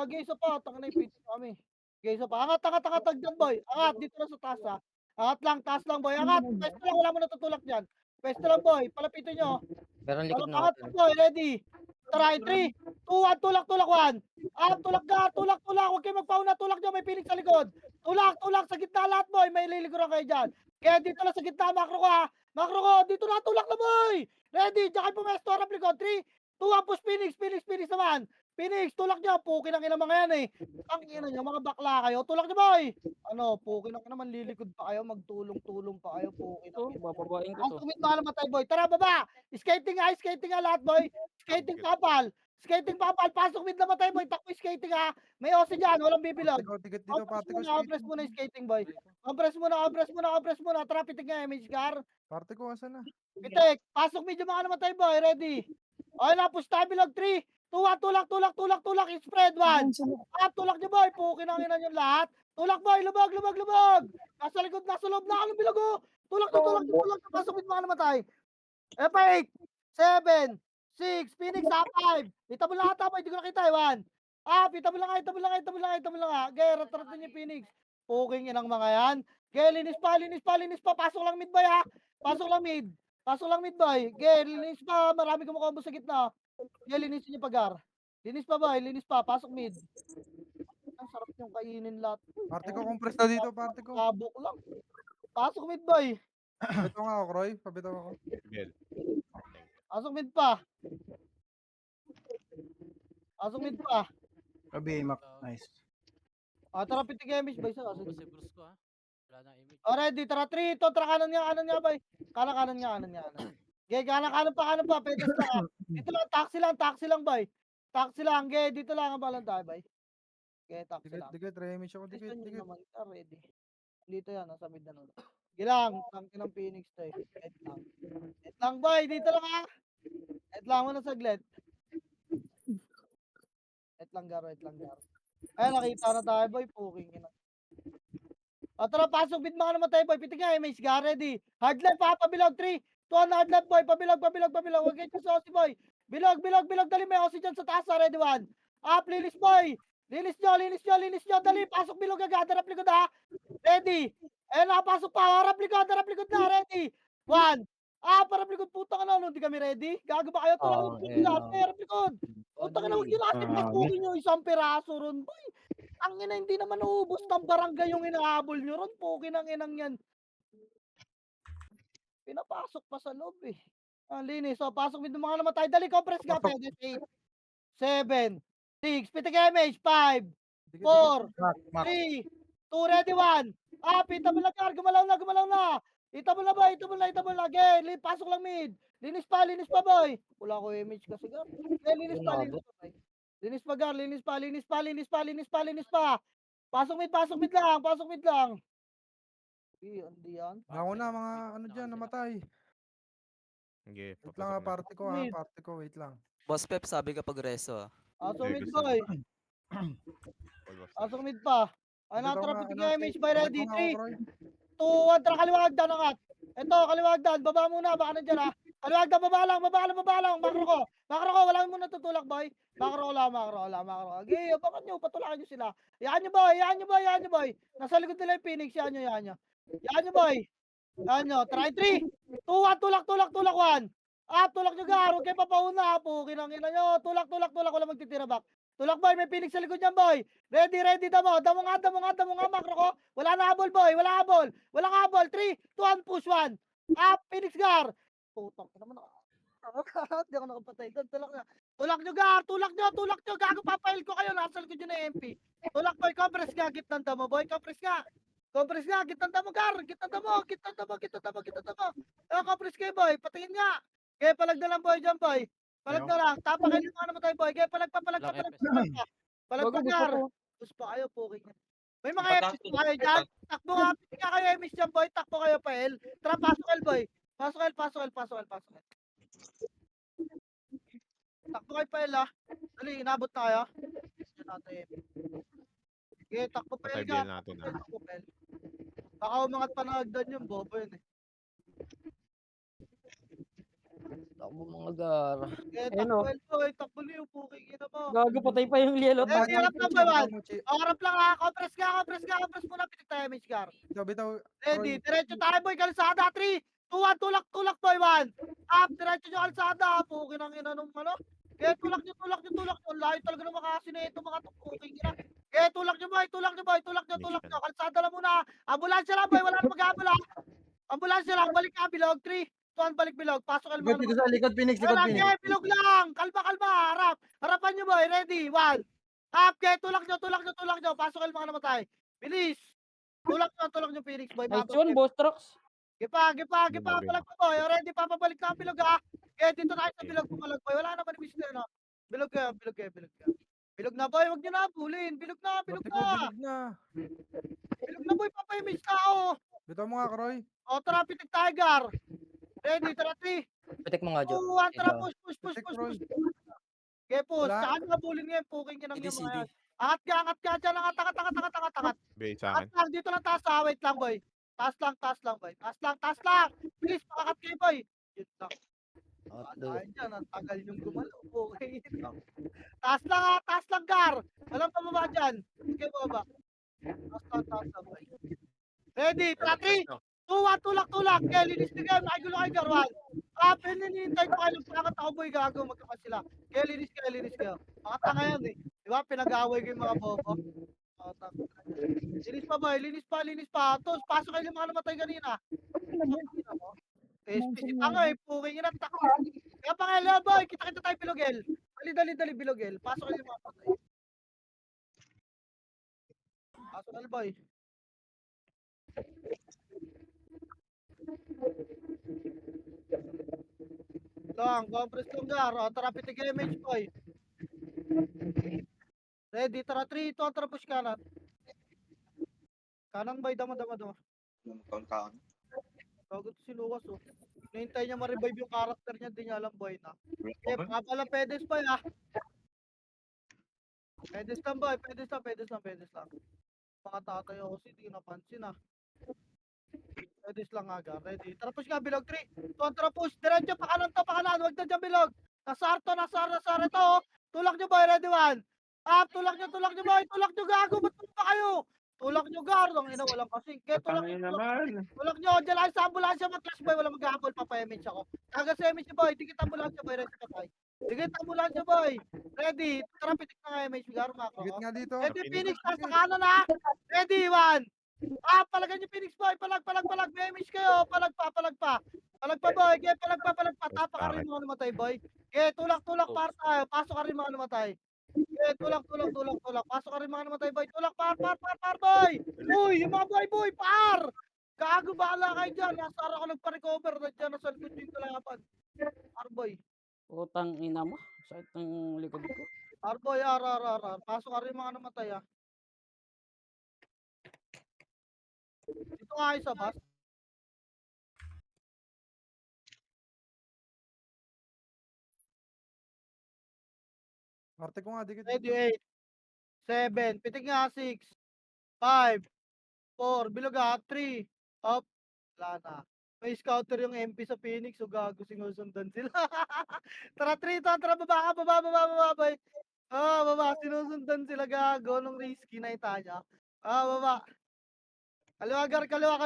Gay isa pa, tangina yung pitig kami. Gay isa pa. Angat tagdan boy. Angat dito na sa taas ha. Angat lang, taas lang boy. Angat. Pwesto lang, wala mo natutulak diyan. Pwesto lang boy. Palapitin nyo. Pero ang likod na Angat ako. boy, ready. Try 3, 2, 1, tulak 1. Tulak. Huwag kayo magpauna, tulak nyo, may piling sa likod. Tulak, sa gitna lahat boy, may liliguran kayo dyan. Kaya dito lang sa gitna, makro ko ha. Makro ko, dito na, tulak na boy. Ready, diyan kayo pumesto, harap likod. 3, 2, 1, push Phoenix naman. Phoenix, tulak nyo, pukin ang ina mga yan eh. Ang ina nyo, mga bakla kayo, tulak nyo boy. Pukin ang ina, manlilikod pa kayo, magtulong pa kayo, pukin ang ina. Bababain ko Ang to. sumit na matay boy. Tara baba. Skating nga lahat boy. Skating papal. Pasok mid na matay boy. Takbo skating ha. May ose diyan, walang bibilog. Ikaw, ticket dito, parte ko. Compress muna yung skating boy. Compress muna. Tara pitik nga image car. Parte ko, asan na? Pitik. Pasok mid yung mga namatay boy. Ready. Okay na, push tayo bilog 3. 2, 1, tulak. Spread 1. Tulak niyo boy. Pukin ang ina niyo lahat. Tulak boy. Lubog. Nasa likod, nasa loob na ang bilog oh. Tulak. Pasok mid mga namatay. 8, 7, 6, Phoenix 5. Itabol na ata boy, hindi ko nakita 1. Itabol lang nga. Gaya, ratratin niyo Phoenix. Puking inang mga yan. Gaya, linis pa. Pasok lang mid boy ha. Pasok lang mid boy. Gaya, linis pa. Marami kumukombo sa gitna. Gaya, linisin niyo pagar. Linis pa boy, Pasok mid. Ang sarap yung kainin lahat. Parte ko, compress na dito, parte ko. Kabok lang. Pasok mid boy. Pabitaw nga ako, Croy. Pabitaw ako. Pasok mid pa. Gabi, Mac. Nice. Tara pitig image boy sa Kasi Bruce ko wala nang image. Ready, tara 3, ito, tara kanan nga boy. Kanan. Gay, kanan pa, pedas lang. Dito lang, taxi lang boy. Gay, dito lang ang balan tayo boy. Gay, taxi lang. Dikit, remix ako, Gusto nyo dikit. naman, ready. Dito yan, nasa mid na nun. Gilang, tangki ng Phoenix to eh. Wait lang boy, dito lang ha. Wait lang muna saglit. Wait lang gar. Ay, nakita na tayo boy, puking ina. Tara, pasok, bit mga namatay boy. Pitig nga, image ga, ready. Hard left ha, pabilog 3, 2, hard left boy, pabilog. Huwag kayo sa Aussie boy. Bilog, dali may Aussie dyan sa taas ha, ready 1. Linis boy. Linis nyo, dali, pasok bilog agad, harap likod ha. Ready. Nakapasok pa, harap likod na, ready. 1. Parap likod, putang ina, hindi kami ready. Gago ba kayo? Tulak harap likod. Putang ina, huwag yun natin pasukin nyo isang piraso ron boy. Ang ina, hindi naman naubos ng barangay yung inahabol nyo ron. Pukin ang inang yan. Pinapasok pa sa loob eh. Linis. Pasok with mga namatay. Dali, compress ka. 8, 7, 6, pitik image, 5, 4, 3, 2, ready 1. Itabol na car. Gumalaw na. Itabol na. Again, pasok lang mid. Linis pa boy. Wala ko image kasi gar. Linis pa. Pasok mid lang. Hindi yan. Ako na, mga ano dyan, namatay. Okay, Wait lang ha, parte ko ha, parte ko, wait lang. Boss Pep, sabi ka pag reso. Pasok mid gusto boy. Pasok mid pa. Bitaw Tara nga, pitik ano, image boy, ready. bitaw nga ako, 3, Croy. 2, 1, tara kaliwag dan angat. Ito, kaliwag dan, baba muna, baka nandiyan ha. Kaliwag dan, baba lang. Makro ko, wala mo natutulak boy. Makro. Okay, bakit nyo, patulakan nyo sila. Yaan nyo boy. Nasa likod nila yung Phoenix, yaan nyo boy. Try 3, 2, 1, tulak 1. Tulak nyo gar, huwag kayo papauna. Pukin ang ina nyo. Tulak, wala magtitira back. Tulak boy, may Phoenix sa likod niyan boy. Ready, damo nga, makro ko. Wala na habol boy, walang habol. 3, 2, 1, push 1. Phoenix gar. Putok, naman ako. Hindi ako nakapatay doon. Tulak nyo gar, tulak nyo. Gago, papail ko kayo. Nasa likod nyo na MP. Tulak boy, compress nga, gitnan damo boy. Compress nga, gitnan damo gar. Gitnan damo. Compress kayo boy, patingin nga. Kaya palag na lang boy dyan boy. Palag na lang. Tapa kayo yung mga namatay boy. Kaya palag pa. Gago, Palag gusto gar. ko. Push pa kayo, puking. May mga epic pa kayo dyan. Takbo nga. Pili nga kayo emis dyan boy. Takbo kayo pa El. Tara, pasok El boy. Pasok El. Takbo kayo pa El ah. Dali, inabot na kayo. Yan natin. Okay, takbo pa El Patay ka. natin Takbo pa El. Baka umangat pa na agdan yung bobo yun eh. Takbo mga gar. Takbo El boy. Takbo liyo, puking ina mo. Gago, patay pa yung yellow. Harap lang ba man? Muchi. Harap lang ha. Compress muna. Pitik tayo, Mitch Gar. Bitaw. Ready, diretso tayo boy, kalsada, 3, 2, 1, tulak boy, 1. Diretso nyo kalsada, pukin ang ina nung ano. Kaya tulak nyo. Layo talaga ng makasi na ito, mga puking ina. Kaya tulak nyo, kalsada lang muna. Ambulansya lang boy, wala na mag-ambula. Ambulansya lang, balik ka, bilog, 3, 2, 1, balik bilog. Pasok Likod dito sa likod, Phoenix, likod, Phoenix. bilog lang. Kalma, harap. Harapan nyo boy, ready, 1. Kaya tulak nyo. Pasok el mga namatay. Bilis. Tulak nyo, Phoenix boy. Nice yun, boss trucks. Gipa, palag pa boy. Already, papabalik na ang bilog ha. Kaya dito tayo sa bilog pumalag boy. Wala naman ibig sabihin no. Bilog ka. Bilog na boy, wag nyo na bulin. Bilog na. Bilig na. Bilog na boy, papayimage na ako. Bitaw mo nga, Kroy. Tara, pitik tiger. Ready, tara, 3, Pitik mo nga, 2, Jo. 1, tara, push. Pitik, Kroy. Okay, push. Wala. Saan ka bulin ngayon? Puking nyo lang Hindi, yung mga hindi. yan. Angat ka dyan. Angat. Bay sa Taas akin. lang, dito lang taas ha. Wait lang, boy. Taas lang, boy. Taas lang. Please, makakat kayo, boy. Yun lang. Dahil dyan, ang tagal yung gumalo. Okay. Taas lang, Gar. Walang pababa dyan. Okay, baba. Taas lang, boy. Ready, 3, 2, 1, tulak. Kaya, linis na kayo. Makigulo kayo, Gar. 1. Pinilintay ko kayo. Pagkakat ako, boy, gago. Magkakas sila. Kaya, linis kayo. Mga tanga yan, eh. Di ba? Pinag-away ko yung mga bobo. Linis pa. Tapos, pasok kayo yung mga namatay kanina. SPC tanga eh, puking ina. Kaya pangalawa boy, kita tayo bilogel. Dali bilogel. Pasok kayo yung mga namatay. Pasok kayo boy. Compress lang gar. Tara, pitig image boy. Ready, tara 3, 2, tara push kanan. Kanang bay, dama. Bago to si Lucas oh. Nahintay niya ma-revive yung character niya, di niya alam boy na. Mga pala pedes boy ah. Pedes lang. Mga tatay ako kasi di napansin ah. Pedes lang aga, ready. Tara push nga, bilog 3. Tara push, diretso, pakanan, wag na dyan bilog. Nasar ito oh. Tulak nyo boy, ready 1. Tulak nyo boy, gago, ba't pa kayo? Tulak nyo gar, ang ina, walang kasing. Kaya tulak nyo, dyan lang sa ambulansya, mag-clash boy, walang mag-habol, papayamage ako. Kaga sa image boy, dikit ambulansya boy, boy. Ready, tara pitik na nga image, gar, mako. Higit nga dito. Ready, Phoenix, nasa kanan ha. Ready, 1. Palagan nyo Phoenix boy, palag, may image kayo, palag pa. Palag pa boy, kaya palag pa, tapa ka rin mga namatay boy. Kaya tulak, para tayo, pasok ka rin mga namatay. Okay, tulak. Pasok ka rin mga namatay, boy. Tulak, par, boy. Uy, yung mga boy, par. Gago, bahala kayo dyan. Nasara ako nagpa-recover. Nandiyan, nasa likod yung kalaban. Par, boy. Utang ina mo. Sakit ng likod ko. Par, boy, Pasok ka rin mga namatay, ah. Dito nga kayo sa bus. Arte ko nga, dikit. Ready, 8, 7, pitik nga, 6, 5, 4, bilog 3, up, wala na. May scouter yung MP sa Phoenix, so gago, sinusundan sila. Tara, 3, tara, baba, boy. Baba, sinusundan sila, gago, nung risky na itanya. Baba. Kaliwagar, kaliwa.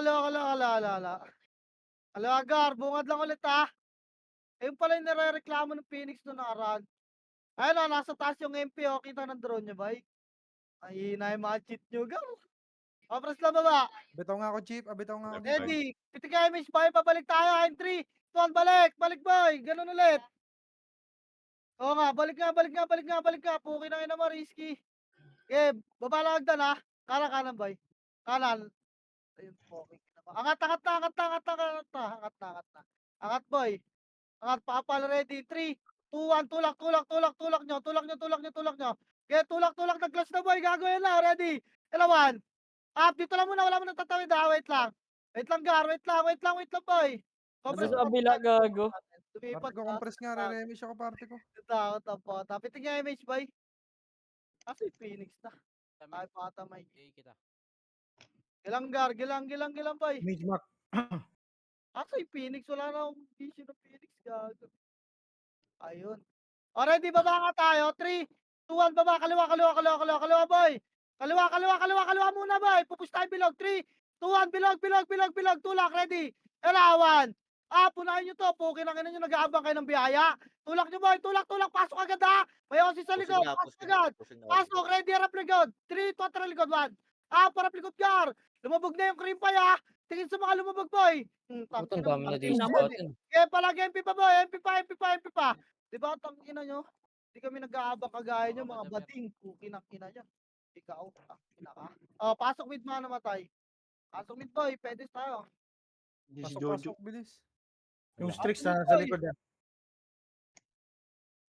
Kaliwagar, bungad lang ulit, ha. Ayun pala yung nirereklamo ng Phoenix nung nakaraan. Ayun o, nasa taas yung MP o. Kita ng drone niya, bay. Ay, na yung mga cheat nyo, gar. Kapres na baba. Bitaw nga ako, Chief. Bitaw nga ako dito. Ready. Pitigay, Miss Boy. Pabalik tayo. In 3, 2, 1, balik. Balik, boy. Ganun ulit. Oo nga, balik nga, balik nga, balik nga, balik nga. Puki na ina mo, risky. Okay, baba lang agdan ha. Kanan, boy. Kanan. Ayun, puki. Angat, angat na, angat na, angat na, angat na, angat na, angat na. Angat, boy. Angat, papal, ready. 3, 2, 1, tulak, tulak, tulak, tulak nyo, tulak nyo, tulak nyo, tulak nyo. Okay, tulak, tulak, nag-clutch na, boy. Gagawin na, ready. Ilawan. Dito lang muna, wala mo nang tatawid ha. Wait lang. Wait lang, gar. Wait lang, wait lang, wait lang, boy. Ano Compress sa kabila, gago? Lumipat Parte ko, ka. compress nga. Re-remish ako, parte ko. Takot ang pota. Piting nga image, boy. Kasi Phoenix na. Kami, Ay, pata may. kita. Gilang, gar. Gilang, gilang, gilang, boy. Mage Mark. Kasi Phoenix. Wala na akong vision ng Phoenix, gago. Ayun. Already, baba nga tayo. 3, 2, 1, baba. Kaliwa, kaliwa, kaliwa, kaliwa, kaliwa, boy. Kaliwa, kaliwa, kaliwa, kaliwa muna, boy. Pupush tayo bilog. 3, 2, 1, bilog, bilog, bilog, bilog. Tulak, ready. Elawan. Punahin nyo to. Pukin ang ina nyo. Nag-aabang kayo ng biyaya. Tulak nyo, boy. Tulak, tulak. Pasok agad, ha. May osis sa likod. Pasok agad. Pasok, ready, harap likod. 3, 2, 1, likod, 1. Harap likod, gar. Lumabog na yung cream pie, ha. Tingin sa mga lumabog, boy. Putang dami na dito sa Boy. atin. Kaya palagi MP pa, boy. MP pa, MP pa, MP pa. Di ba, tang ina nyo? Di kami nag-aabang kagaya nyo, mga bading. Pukin ang ina nyo. Ikaw, ina ka. Pasok mid mga namatay. Pasok mid, boy. Pwede tayo. Hindi si Pasok, Jojo. pasok, bilis. Yung Wala. Strix Ano, na sa boy? likod.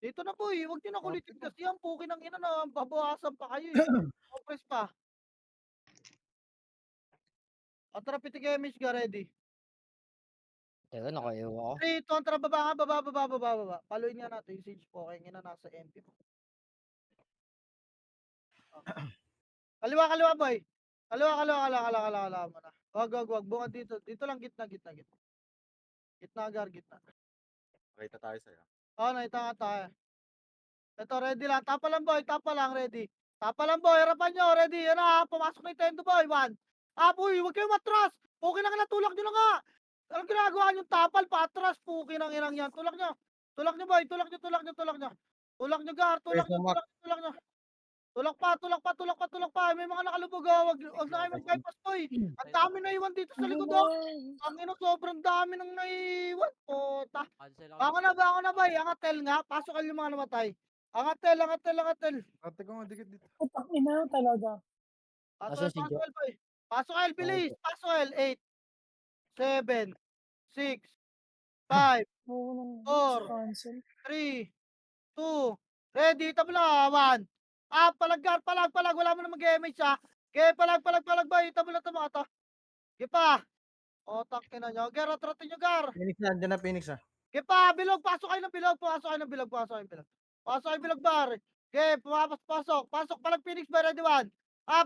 Dito na, boy. Huwag nyo na kulitin Parte ko. kasi yan. Pukin ang ina na. Babawasan pa kayo, eh. Compress pa. Tara, pitig image ka, ready. Teka, nakaiwa ako. 3, 2, tara, baba nga, baba, baba, baba, baba. Paluin nga natin yung Siege Poking na nasa MP mo. Kaliwa, kaliwa, boy. Kaliwa, kaliwa, kaliwa, kaliwa, kaliwa, kaliwa mo na. Wag. Bungad dito. Dito lang, gitna, gitna, gitna. Gitna, gar, gitna. Makita tayo sa'yo. Nakita nga tayo. Ito, ready lang. Tapa lang, boy. Tapa lang, ready. Tapa lang, boy. Harapan nyo, ready. Yan na, pumasok na yung tendo, boy. 1. Boy, huwag kayong matras. Pukin ang ina, tulak nyo na nga. Anong ginagawa nyo? Tapal, patras. Pukin ang inang yan. Tulak nyo. Tulak nyo, boy. Tulak nyo, tulak nyo, tulak nyo. Tulak nyo, gar. Tulak nyo, tulak nyo, tulak nyo. Tulak pa, tulak pa, tulak pa, tulak pa. May mga nakalubog, oh. Wag na kayo mag-bypass, boy. Ang dami na iwan dito sa likod, oh. Ang ina, sobrang dami nang naiwan. Pota. Cancel Bango na, boy. Angatel nga. Pasok yung mga namatay. Angatel. Parte ko nga, dikit dito. Pasok, Asan si Jo? pasok, boy. Pasok, El, bilis. Pasok, El. 8, 7, 6, 5, 4, 3, 2, ready, tabla, 1. Palag, wala mo na mag-MH, ha. Okay, palag, boy. Tabla to mga to. Okay pa. Takin na nyo. Gar, atratin nyo, gar. Phoenix na, andyan na Phoenix ah. Okay pa, bilog. Pasok kayo ng bilog. Pasok kayo ng bilog, bar. Okay, pasok. Pasok, palag, Phoenix, boy. Ready, 1.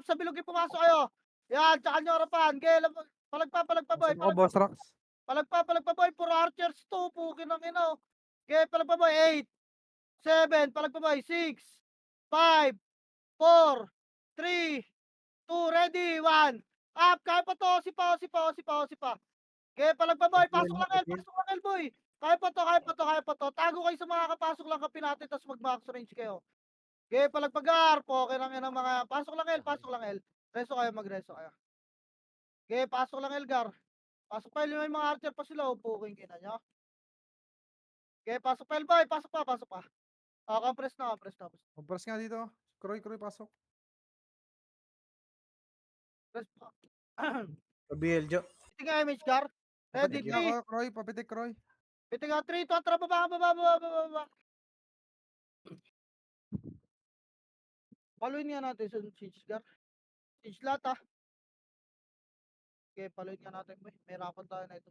Sa bilog yung pumasok kayo. Yan, tsaka nyo harapan. Okay, palag pa, boy. Ako, boss rocks. Palag pa, boy. Puro archers to. Pukin ang ino. Okay, palag pa, boy. 8, 7, palag pa, boy. 6, 5, 4, 3, 2, ready, 1. Kaya pa to. Sipa. Okay, palag pa, boy. Pasok lang, El, boy. Kaya pa to. Tago kayo sa mga kapasok lang kapin natin, tapos mag-max range kayo. Okay, palag pa, gar. Okay lang yan ang mga. Pasok lang, El. Reso kayo, magreso kayo. Okay, pasok lang, El, gar. Pasok pa, may mga archer pa sila. Puking kina nyo. Okay, pasok pa, El, boy. Pasok pa. Compress na. Compress nga dito. Kroy, pasok. Compress pa. Pabiel, Jo. Tingnan image, gar. Ready, Papitik 3. ako, Kroy. Papitik, Kroy. Tingnan 3, 2, tara, baba. Paluin nga natin sa Siege, gar. Siege lahat, ha. Okay, paluin nga natin, boy. May rapon tayo na ito.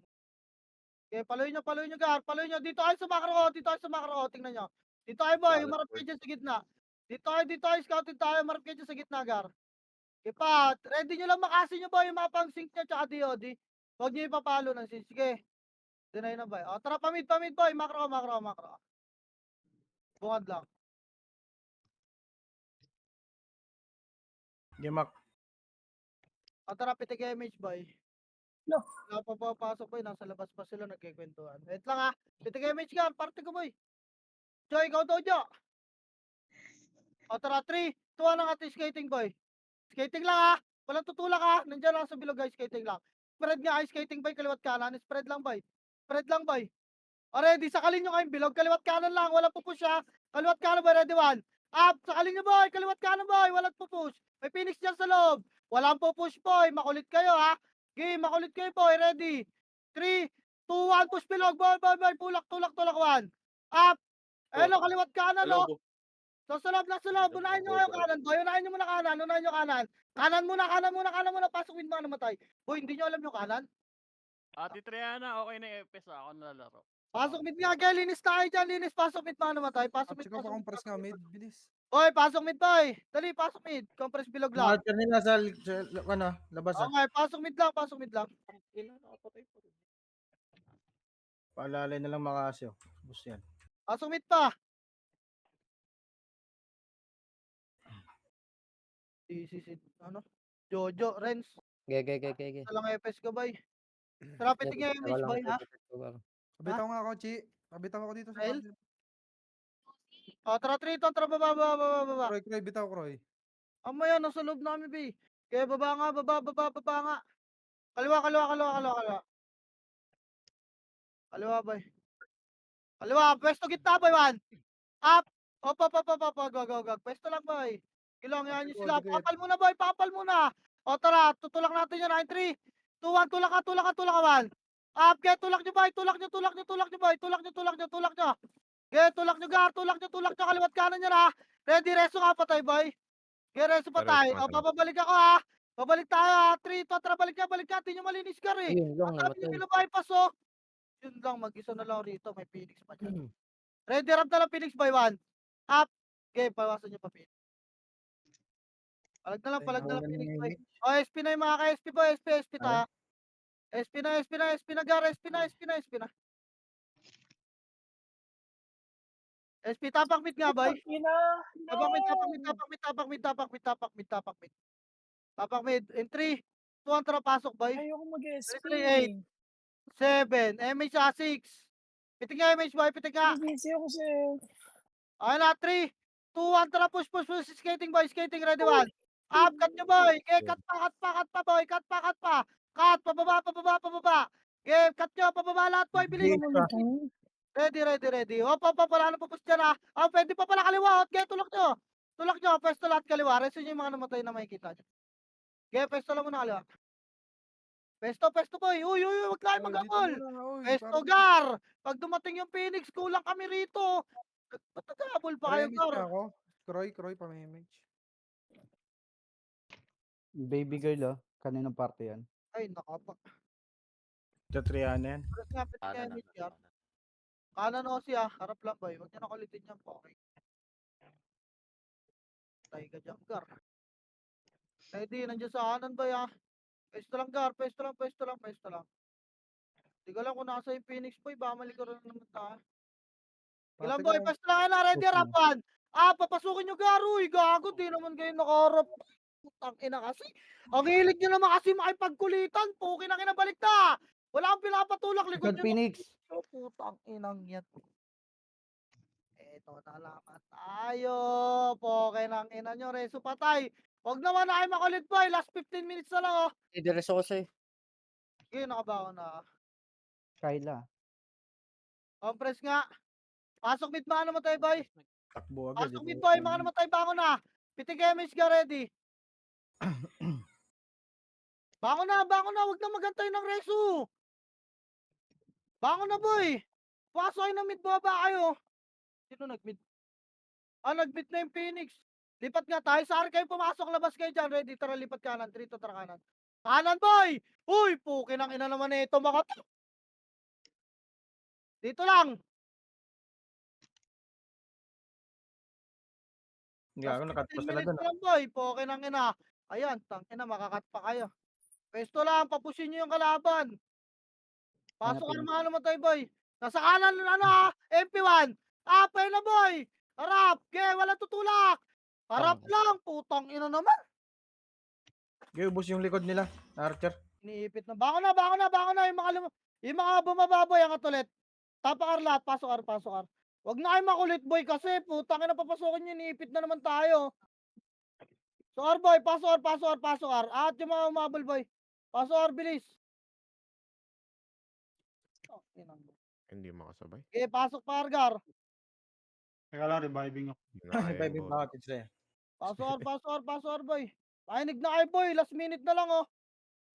Okay, paluin nyo, gar. Paluin nyo. Dito kayo sa macro. Tingnan nyo. Dito kayo, boy. Umarap kayo dyan sa gitna. Dito kayo. Scouting tayo. Umarap kayo dyan sa gitna, gar. Okay, pa. Ready nyo lang makasin nyo, boy. Yung mga pang-sync nyo tsaka DOD. Huwag nyo ipapalo ng Siege. Sige. Dinay na, boy. Tara, pamid, boy. Macro. Bungad lang. Gemak. Tara, pitik image, boy. Wala pa papasok boy, nasa labas pa sila nagkikwentuhan. Wait lang Pitik image ka, party ko boy. Joy, ikaw daw, Jo. O tara, 3, 2, 1 ang ating skating boy. Skating lang walang tutulak nandiyan lang sa bilog guys, skating lang. Spread nga skating boy, kaliwat kanan, spread lang boy. Spread lang boy. O ready, sakalin nyo kayong bilog, kaliwat kanan lang, walang pupush Kaliwat kanan boy, ready 1. Up, sakalin nyo boy, kaliwat kanan boy, walang pupush. May Phoenix dyan sa loob. Walang pupush boy, makulit kayo Game, makulit kayo boy, ready. 3, 2, 1, push bilog, boy, tulak, 1. Up. Ayun kaliwat kanan sa loob, unahin nyo kayo kanan boy, unahin nyo muna kanan. Kanan muna, pasok win mga namatay. Boy, hindi nyo alam yung kanan? Ate Triana, okay na yung FPS ako nalalaro. Pasok mid nga, Gay. Linis tayo dyan. Linis. Pasok mid mga namatay. Pasok mid. Check ko pa compress nga mid. Bilis. Oy, pasok mid boy. Dali, pasok mid. Compress bilog lang. Marker nila sa labas Okay, pasok mid lang. Paalalay na lang makasyo. Bus yan. Pasok mid pa. Jojo, Renz. Ge. Talang FS ka boy. Trapit nga yung image boy Pabitaw nga ako, Chi. Pabitaw ako dito sa Kyle? market. O, tara 3 to. Tara baba. Kroy, bitaw, Kroy. Amaya, nasa loob namin, be. Kaya baba nga. Kaliwa. Kaliwa, boy. Kaliwa, pwesto gitna, boy, 1. Up. Op. Go. Pwesto lang, boy. Kailangan nyo sila. Papal muna. O, tara, tutulak natin yan. 3, 2, 1, tulak ka, 1. Up, get, tulak nyo, boy. Tulak nyo, boy. Tulak nyo. Get, tulak nyo, kaliwat kanan yan, Ready, reso nga patay, boy. Get, reso patay. O, papabalik ako, Babalik tayo, 3, 2, tara, balik ka. Di nyo malinis ka, Ayun lang, Ang namatay. nyo bypass, Yun lang, mag-isa na lang rito. May Phoenix pa dyan. Ready, ramp na lang Phoenix, boy, 1. Up. Okay, pawasan nyo pa, Phoenix. Palag na lang Phoenix, boy. O, SP na yung mga ka-SP, boy. SP ta. SP na, Gar. SP na. SP, tapak mid nga, boy. Tapak mid. Tapak mid. In 3, 2, 1, tara, pasok, boy. Ayoko mag-SP. 3, 8, 7, MH 6. Pitik nga, MH, boy. Pitik nga. Busy ako sa'yo. Ayun na, 3, 2, 1, tara, push. Skating, boy. Skating, ready, 1. Up, cut nyo, boy. Okay, cut pa, boy. Cut pa. Cut, pababa. Okay, cut nyo, pababa lahat, boy. Bilis. Ready. Hop, wala na pupush dyan, pwede pa pala kaliwa. Okay, tulak nyo. Pwesto lahat kaliwa. Reso nyo yung mga namatay na makikita nyo. Okay, pwesto lang muna kaliwa. Pwesto, boy. Uy, wag tayo mag-abol. Pwesto, Gar. Pag dumating yung Phoenix, kulang kami rito. Ba't nag-abol pa kayo, Gar? ako. Kroy, pa-image. Baby girl, Kaninong party yan? Ay, nakapa. Triana yan. Press nga, pitik nga Kanan image yan. Kanan o siya, harap lang boy. Huwag niyo na kulitin yan po. Okay. Tayo ka dyan, Gar. Ready, nandiyan sa kanan boy Pwesto lang, Gar. Pwesto lang. Hindi ko lang kung nasa yung Phoenix boy. Baka malikaran naman tayo. Ilan boy, pwesto lang na. Ready, Push na. harapan. Papasukin nyo, Gar. Uy, gago. Di naman kayo nakaharap. Putang ina kasi. Ang hilig nyo naman kasi makipagkulitan. Pukin ang inabalik na. Wala akong pinapatulak. Likod Good nyo. Phoenix. Putang inang yan. Eto na naman tayo. Poke ng ina nyo. Reso patay. Huwag naman na kayo makulit boy. Last 15 minutes na lang Diretso ko sa'yo. Okay, nakabaho na. Kyla. Compress nga. Pasok mid mga namatay boy. Takbo agad. Pasok mid boy. Mga namatay bangon na. Pitik MH ka ready. Bangon na. Huwag na magantay ng reso. Bangon na boy. Pasok kayo na mid baba kayo. Sino nag-mid? Nag-mid na yung Phoenix. Lipat nga tayo. Saan kayo pumasok? Labas kayo dyan. Ready? Tara, lipat kanan. 3 to, tara kanan. Kanan, boy! Uy, pukin ang ina naman ito, mga to. Dito lang. Hindi ako nakat pa 15 sila minutes doon. lang, boy. Pukin ang ina. Ayan, tangina, makakat pa kayo. Pwesto lang, papusin nyo yung kalaban. Pasok Hanapin. ang mga namatay, boy. Nasa kanan, MP1. Apay na, boy. Harap. Okay, wala tutulak. Harap lang. Putang ina naman. Ubus yung likod nila. Archer. Iniipit na. Bangon na, bangon na, bangon na. Yung mga bumababoy, ang katulit. Tapakar lahat. Pasok ar, pasok ar. Huwag na kayo makulit, boy, kasi putang ina papasokin yun. Iniipit na naman tayo. So, ar, boy. Pasok ar, pasok ar, pasok ar. At yung mga umabol, boy. Pasok ar, bilis. Oh, inang. Hindi makasabay. Okay, pasok pa, Argar. Teka lang, reviving ako. Hindi na kaya Revive yung yung bola. bakit sa'yo. Pasok ar, pasok ar, pasok ar, boy. Painig na kayo, boy. Last minute na lang, oh.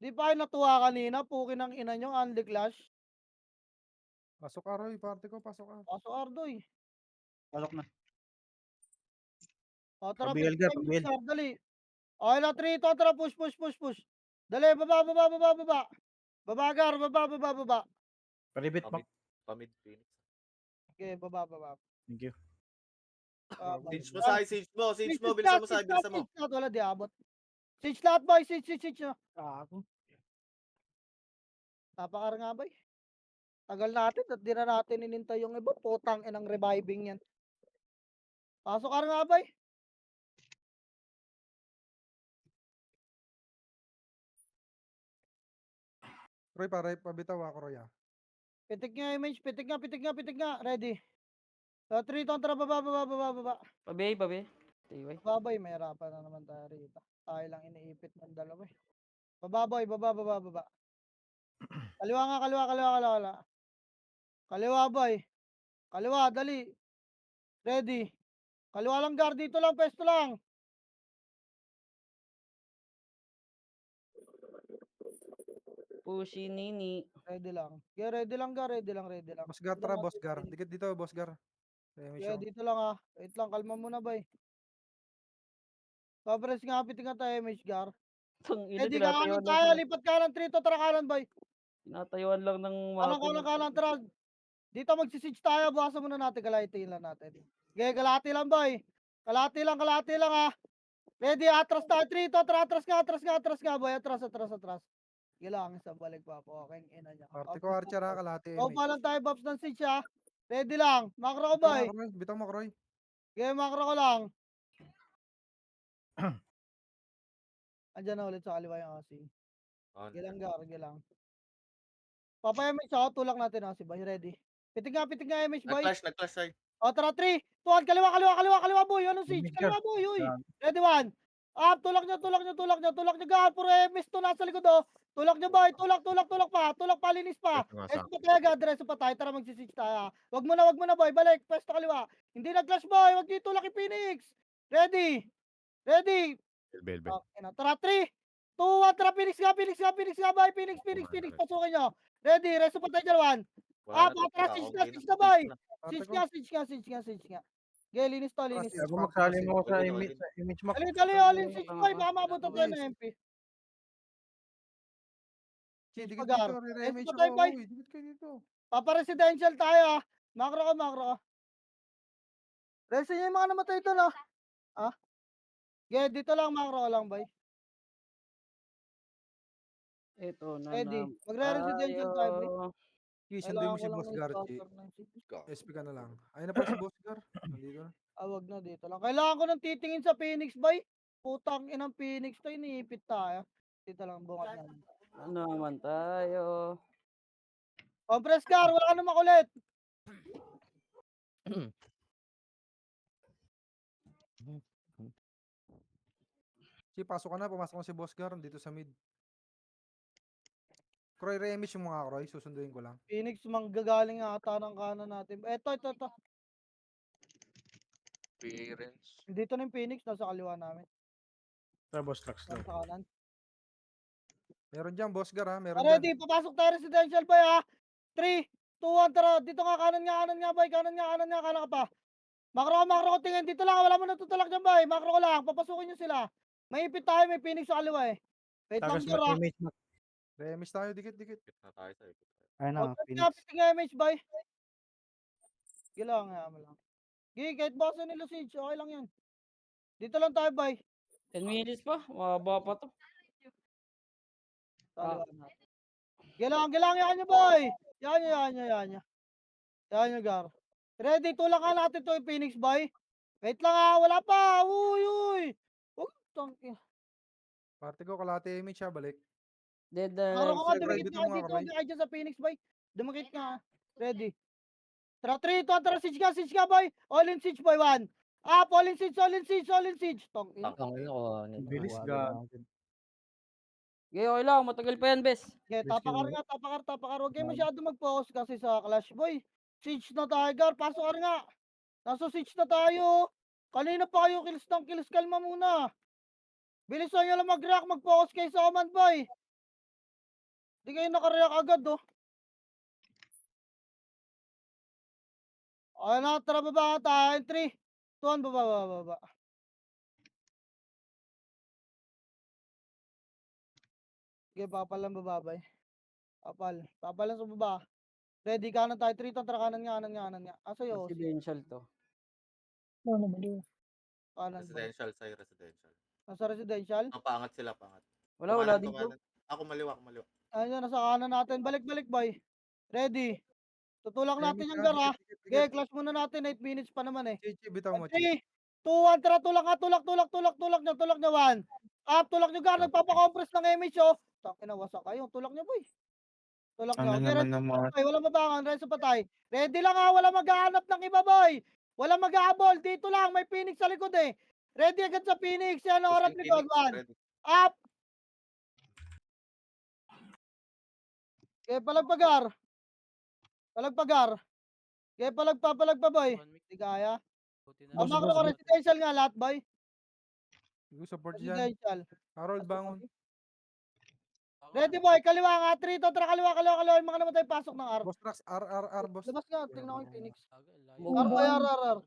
Di pa kayo natuwa kanina. Pukin ng ina nyo, Andy Clash. Pasok ka, Roy. Party ko, pasok ka. Pasok ar, doy. Pasok na. O, tara, Pabil, push Gar, tayo, pabil. Gar, dali. Okay na, 3, ito, tara, push, push, push, push. Dali, baba, baba, baba, baba. Baba, Gar, baba, baba, baba. Paribit mo. Pamid Phoenix. Okay, baba, baba. Thank you. Siege mo, Sai. Siege mo. Bilisan mo, Sai. Bilisan mo. Siege lahat, wala di abot. Siege lahat, boy. Siege, siege, siege. Ako. Tapakar nga, boy. Tagal natin at di na natin inintay yung iba. Putang inang reviving yan. Pasok ka nga, boy. Roy, pare, pabitaw ako, Roy, ah. Pitik nga, image. Pitik nga, pitik nga, pitik nga. Ready. So, 3, tara, baba, baba, baba, baba. Pabi, pabi. Tiway. Baboy, may harapan na naman tayo rito. Tayo lang iniipit ng dalawa eh. Bababoy, baba, baba, baba. Kaliwa nga, kaliwa, kaliwa, kaliwa, kaliwa. Kaliwa, boy. Kaliwa, dali. Ready. Kaliwa lang, guard. Dito lang, pesto lang. Pushi nini. Ready lang. Okay, ready lang, guard. Ready lang, ready lang. Boss Gar, tara, Boss Gar. Dikit dito, Boss Gar. Remy Okay, show. dito lang ah. Wait lang, kalma muna, boy. Coverage nga, piting nga tayo, image, guard. Tang ina, Ready ka, kanan tinatayuan tayo. lang. Lipat kanan, 3, tara, kanan, boy. Tinatayuan lang ng Kanan, mapin. kanan, kanan, tara. Dito magsisitch tayo. Bukasan muna natin. Kalahitin lang natin. Okay, kalahati lang, boy. Kalahati lang ah. Ready, atras tayo. 3, tara, atras nga, boy. Atras. Kailangan sa balik pa po. Okay, ina niya. Party ko, Archer, ha, kalahati O, image. pa lang tayo, Bobs ng Sitch, ha. Ready lang. Macro ko, Bitaw boy. mo, Roy. Bitaw mo, Roy. Okay, macro ko lang. Andiyan na ulit sa kaliwa yung Asi. Gilang, gilang. Papaya may siya, tulak natin, Asi, boy. Ready. Pitig nga, image, boy. Nag-clash, Sai. O, tara, 3, 2, 1, kaliwa, boy. Anong Sitch? Kaliwa, boy, uy. Ready, 1. Up, tulak nyo, gaan. Puro MS to nasa likod, oh. Tulak nyo, boy. Tulak pa, linis pa. Ito nga Esto sa pa tayo, agad. Diretso pa tayo. Tara, magsisitch tayo. Wag mo na, boy. Balik. Pwesto kaliwa. Hindi nag-clash, boy. Wag dito, Lucky Phoenix. Ready. Bel. Okay na. Tara, 3, 2, 1. Tara, Phoenix nga, boy. Phoenix. Pasukin nyo. Ready. Resto pa tayo dyan, 1. Up, atras. Sitch na, boy. Party ko. Sitch nga. Okay, linis to. Ako magsali mo sa image mo. Dali, all in 6, boy. Baka maabot tayo ng MP. Chi, dikit Pagar. dito, Remy Esto show. tayo, boy. Uy, dikit kayo dito. Papa-residential tayo, ah. Macro ka. Resi niya yung mga namatay doon, ah. Ah? Okay, dito lang, macro lang, boy. Ito na Ready. na. Magre-residential tayo, boy. Chi, sunduin mo si Kailangan ko Boss lang Gar, ng Chi. sponsor ng sitch. SP ka na lang. Ayun na pa si Boss Gar. Nandito na. Wag na dito lang. Kailangan ko nang titingin sa Phoenix, boy. Putang inang Phoenix to, iniipit tayo. Dito lang, bungat na. Ano naman tayo? Compress car, wala ka na makulit. Chi, pasok ka na. Pumasok ko si Boss Gar. Dito sa mid. Croy, Remy yung mga Croy. Susunduin ko lang. Phoenix, manggagaling ata ng kanan natin. Ito. Parents. Dito na yung Phoenix, nasa kaliwa namin. Sa boss trucks Nasa daw. kanan. Meron dyan, Boss Gar, ha. Meron Ready, dyan. papasok tayo residential, boy, ha. 3, 2, 1, tara. Dito nga, kanan nga, boy. Kanan ka pa. Macro ko, tingin. Dito lang, wala mo natutulak dyan, boy. Macro ko lang, papasukin nyo sila. May ipit tayo, may Phoenix sa kaliwa, eh. Wait lang, Tapos Gar, ha. image mo. Remy tayo, dikit. Pit na tayo, Sai. Ayun na, Phoenix. Piting nga image, boy. Kailangan nga mo lang. Gigi, kahit basa nila siege, okay lang yan. Dito lang tayo, boy. 10 minutes pa. Mababa pa to. Kaliwa natin. Gilang, yan nyo, boy. Yan nyo, Gar. Ready, tulak ka natin to yung Phoenix, boy. Wait lang, ha. Wala pa. Uy. Huwag, tangki. Party ko, kalahati image, ha. Balik. Dead Araw ka nga, Sir, dumikit private nga mo nga dito. kamay. Huwag ka dyan sa Phoenix, boy. Dumikit nga. Ready. Tara, 3, 2, tara, siege ka, boy. All in siege, boy, 1. Up, all in siege, all in siege, all in siege. Tong ina. Ang ino ko. Bilis Tawagan ga. natin. Okay, okay lang. Matagal pa yan, bes. Okay, Best tapakar yun. nga, tapakar. Huwag kayo masyado mag-focus kasi sa Clash, boy. Siege na tayo, Gar. Pasok ka nga. Nasa siege na tayo. Kanina pa kayo kills ng kills. Kalma muna. Bilisan nyo lang mag-react. Mag-focus kayo sa command, boy. Di kayo nakareact agad, oh. Okay na, tara baba tayo. 3, 2, 1, baba. Okay, papal lang baba, boy. Papal lang sa baba. Ready, kanan tayo. 3, tara, kanan nga. Asa yun? Residential to. Ano naman yun? Kanan, boy. Residential sa'yo, residential. Nasa residential. Ang pangat sila, pangat. Wala Tukanan, dito. tukanan. Ako maliwa. Ayun yun, nasa kanan natin. Balik, boy. Ready. Tutulak natin yung gar, ha. Dikit, Okay, dikit. clash muna natin. 8 minutes pa naman, eh. Chichi, bitaw mo, 3, Chichi. 2, 1, tara, tulak nyo, 1. Up, tulak nyo, gar. Nagpapakompress ng image, oh. Takin na, wasak kayo. Tulak nyo, boy. Tulak nyo. Okay, ready patay. Walang babangan. Ready patay. Ready lang, ha. Walang maghahanap ng iba, boy. Walang maghahabol. Dito lang. May Phoenix sa likod, eh. Ready agad sa Phoenix. Yan, oras Posting likod. Phoenix, 1. ready. Up. Okay, palagpagar. Okay, palagpa, boy. 1 week. Di kaya. Buti na. Ang macro residential nga lahat, boy. Sige, support dyan. Residential. Harold, bangon. Ready, boy. Kaliwa nga. 3, to, tara, kaliwa. Yung mga namatay, pasok ng R. Boss Trax, R, boss. Labas nga. Tingnan ko yung Phoenix. Bukan. R.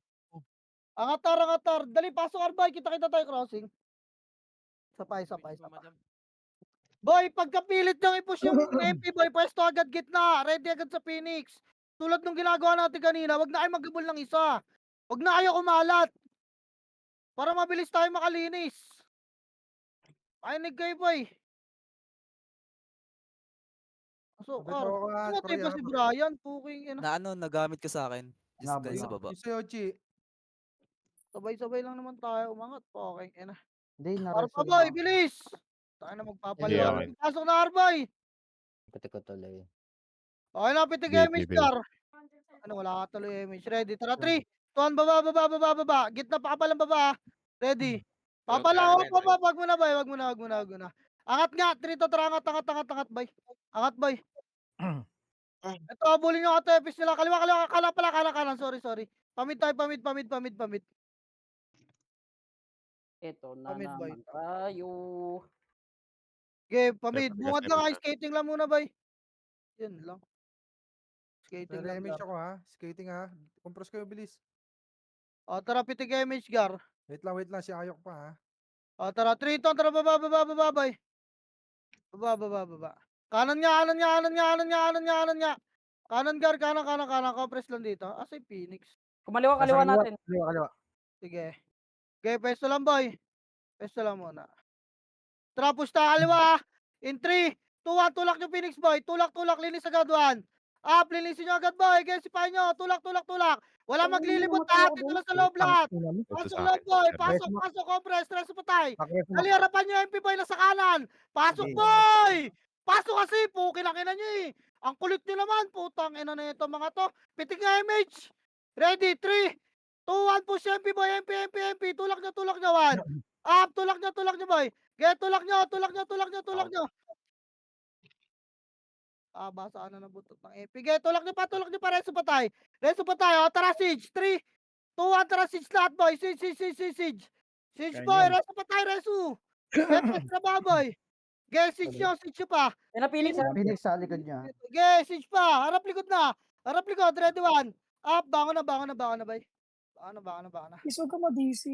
Angatar. Dali, pasok R, boy. Kita tayo crossing. Sapay. Boy, pagkapilit nyo i-push yung MP, boy, pwesto agad gitna. Ready agad sa Phoenix. Tulad nung ginagawa natin kanina, wag na kayo magabol ng isa. Wag na kayo kumalat. Para mabilis tayo makalinis. Painig kayo, boy. So, Bitaw ko nga, Matay ba Korea. si Brian? Puking ina. Na ano, nagamit ka sa akin. Just Nabay guys sa ako. baba. Yung sa'yo, Chi. Sabay-sabay lang naman tayo umangat. Puking ina. Hindi, Arpa, nareso boy, lang. bilis. Tayo na Hindi magpapaliwan. akin. Pasok na Arboy. Pati ko tuloy. Okay na, pitig Bill, image, Bill. Gar. Ano, wala ka tuloy image. Ready, tara, 3, 2, 1, baba. Gitna pa kapalang baba. Ready. Papala, wag mo na, boy. Wag mo na. Angat nga, 3 to, tara, angat, boy. Angat, boy. Ito, abulin nyo ka tepis nila. Kaliwa, kanan. Sorry. Pamid tayo, pamid. Ito na Pamid, boy. naman tayo. Okay, pamid. Yes, Bungat yes, lang, yes. skating lang muna, boy. Yun lang. Skating lang. Nare-image Gar. ako, ha. Skating, ha. Compress kayo, bilis. O, tara, pitig image, Gar. Wait lang. Si Ayok pa, ha. O, tara, 3 to, tara, baba, boy. Baba. Kanan nga. Kanan, Gar, kanan. Compress lang dito. Asa yung Phoenix? Kumaliwa, Nasa kaliwa natin. Kaliwa. Sige. Okay, pesto lang, boy. Pesto lang muna. Tara, push tayo kaliwa. In 3, 2, 1, tulak yung Phoenix, boy. Tulak, linis agad, 1. Up, linisin nyo agad, boy. Gesipahin nyo. Tulak. Wala maglilibot lahat. Dito lang sa loob lahat. Pasok loob, boy. Pasok, compress. Stress patay. Dali, harapan nyo, MP, boy, nasa kanan. Pasok, Sige. boy. Pasok kasi, pukinakina nyo eh. Ang kulit nyo naman, putang ina na ito, mga to. Pitik nga image. Ready, 3, 2, 1, push MP, boy. MP. Tulak nyo, 1. Up, tulak nyo, boy. Get, tulak nyo. Basa na butot ng EP. Get, tulak nyo pa. Reso patay. O, tara, siege. 3, 2, 1, tara, siege lahat, boy. Siege. Siege, boy. Reso patay, reso. Get, trabaho, boy. Get, siege nyo pa. Yan na, Phoenix, ha. Phoenix sa likod niya. Get, siege pa. Harap likod na. Ready, 1. Up, bangon na, boy. Bangon na. Isog ka ma-DC.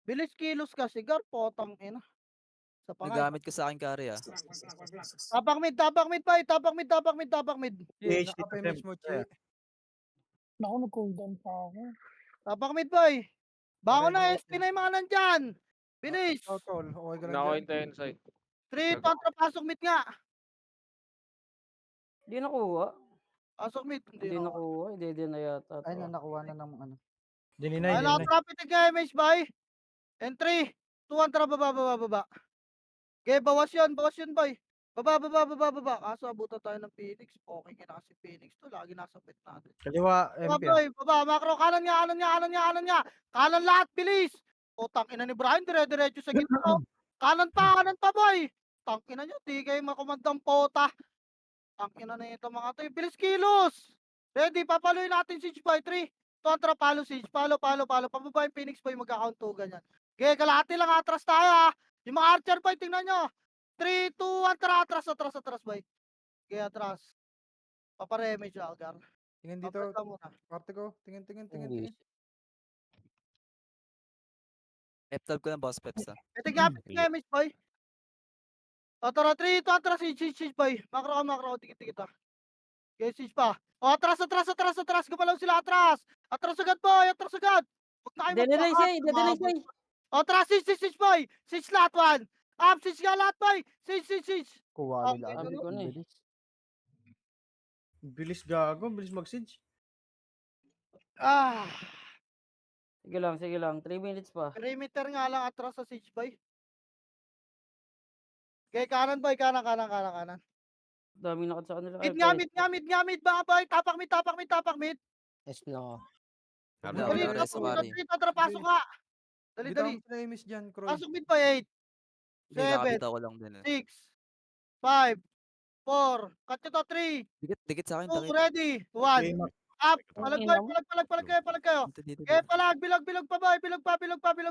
Bilis kilos kasi, Gar, potang ina. Sa pangal. Nagamit ka sa akin, Kari ah. Tapak mid, boy. Tapak mid. Chi, naka-image mo, Chi. Naku, nag-cooldown pa ako. Tapak mid, boy. Bangon na, Okay. SP na yung mga nandyan. Bilis. Tol. Okay ka lang dyan. inside. 3, kontra, pasok mid nga. Hindi nakuha. Pasok mid. Hindi nakuha. Hindi na yata. Ay, to. nakuha na ng ano. Dininay. Ano, traffic nga image, boy. And 3, 2, 1, tara, baba. Okay, bawas yun, boy. Baba. Kaso abutan tayo ng Phoenix. Okay ka na kasi Phoenix to. Lagi nasa pit natin. Kaliwa, Baba, MP. boy. Baba, macro. Kanan niya. Kanan lahat, bilis. O, tangina ni Brian. Dire-diretso sa gitna. Oh. Kanan pa, boy. Tangina nyo. Di kayo makumandang pota. Tangina na ito mga to. Bilis kilos. Ready, papaluin natin siege by 3. Kontra, palo siege. Palo. Pababa yung Phoenix boy. Magkakauntugan yan. Okay, kalahati lang. Atras tayo ha. Yung mga archer boy, tingnan nyo. 3, 2, 1, tara. Atras, boy. Okay, atras. Papareme siya, Agar. Tingin dito, Atras lang muna. parte ko. Tingin. F12 ko ng boss peps ah. Ito nga, damage boy. O, tara, 3, 2, atras, siege, boy. Macro, tikit ah. Okay, siege pa. O, atras. Gumalaw sila, atras. Atras agad, boy. Huwag na kayo Delay siya, magpaka- siya. O, atras, siege, boy. Siege lahat, one. Up, siege ka lahat, boy. Siege. Kuha Okay, nila. sabi ko na eh. Bilis. Bilis gago, bilis mag-siege. Ah, Sige lang. 3 minutes pa. perimeter nga lang, atras sa siege, boy. Okay, kanan, boy. Kanan. Daming nakot sa kanila. Mid nga, mid, mga boy. Tapak mid. Yes na. Wala, Dali, wala, pasok sorry. dito, tara, pasok ka. Dali. Bitawan mo sila yung miss dyan, Croy. Pasok mid pa, 8, Hindi, 7, nakabita ko lang din eh. 6, 5, 4, cut nyo to, 3, Dikit sa akin, 2, takit. ready, 1. Okay, Up, Ang palag kayo. Dito. Okay, palag, bilog pa, boy, bilog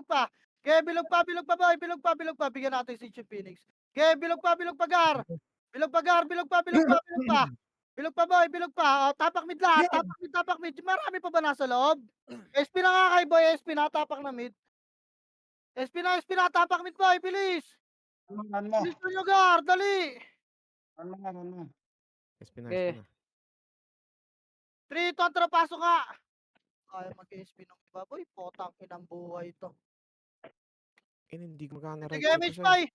pa. Okay, bilog pa, boy, bigyan natin si Chief Phoenix. Okay, bilog pa, gar. Bilog pa. Bilog pa, boy. O, tapak mid lahat. Tapak mid. Marami pa ba nasa loob? SP na nga kay boy. SP na, tapak na mid. SP na, tapak mid, boy. Bilis. Ano mo? Bilis nyo, gar. Dali. Ano mo? SP na, Okay. SP na. 3, 2, tara, pasok ka. Kaya mag-SP ng iba, boy. Potang inang buhay to. Hindi ko magkana Pitig image, boy.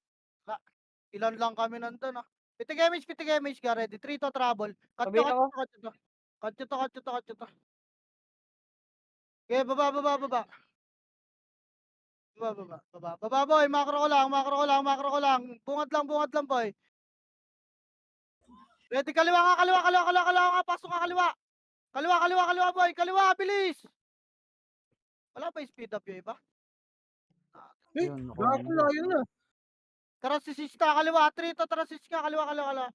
Ilan lang kami nandun, ah. Pitig image, ga ready. 3 to trouble. Cut Kabila ko. to. Okay, baba. Baba, boy. Macro ko lang. Bungat lang, boy. Ready, kaliwa ka. Pasok ka, kaliwa. Kaliwa, boy. Kaliwa, bilis. Wala pa yung speed up yung iba. Yun, Gago, layo na. Tara, si Siege ka, kaliwa. 3 to, tara, Siege ka, kaliwa.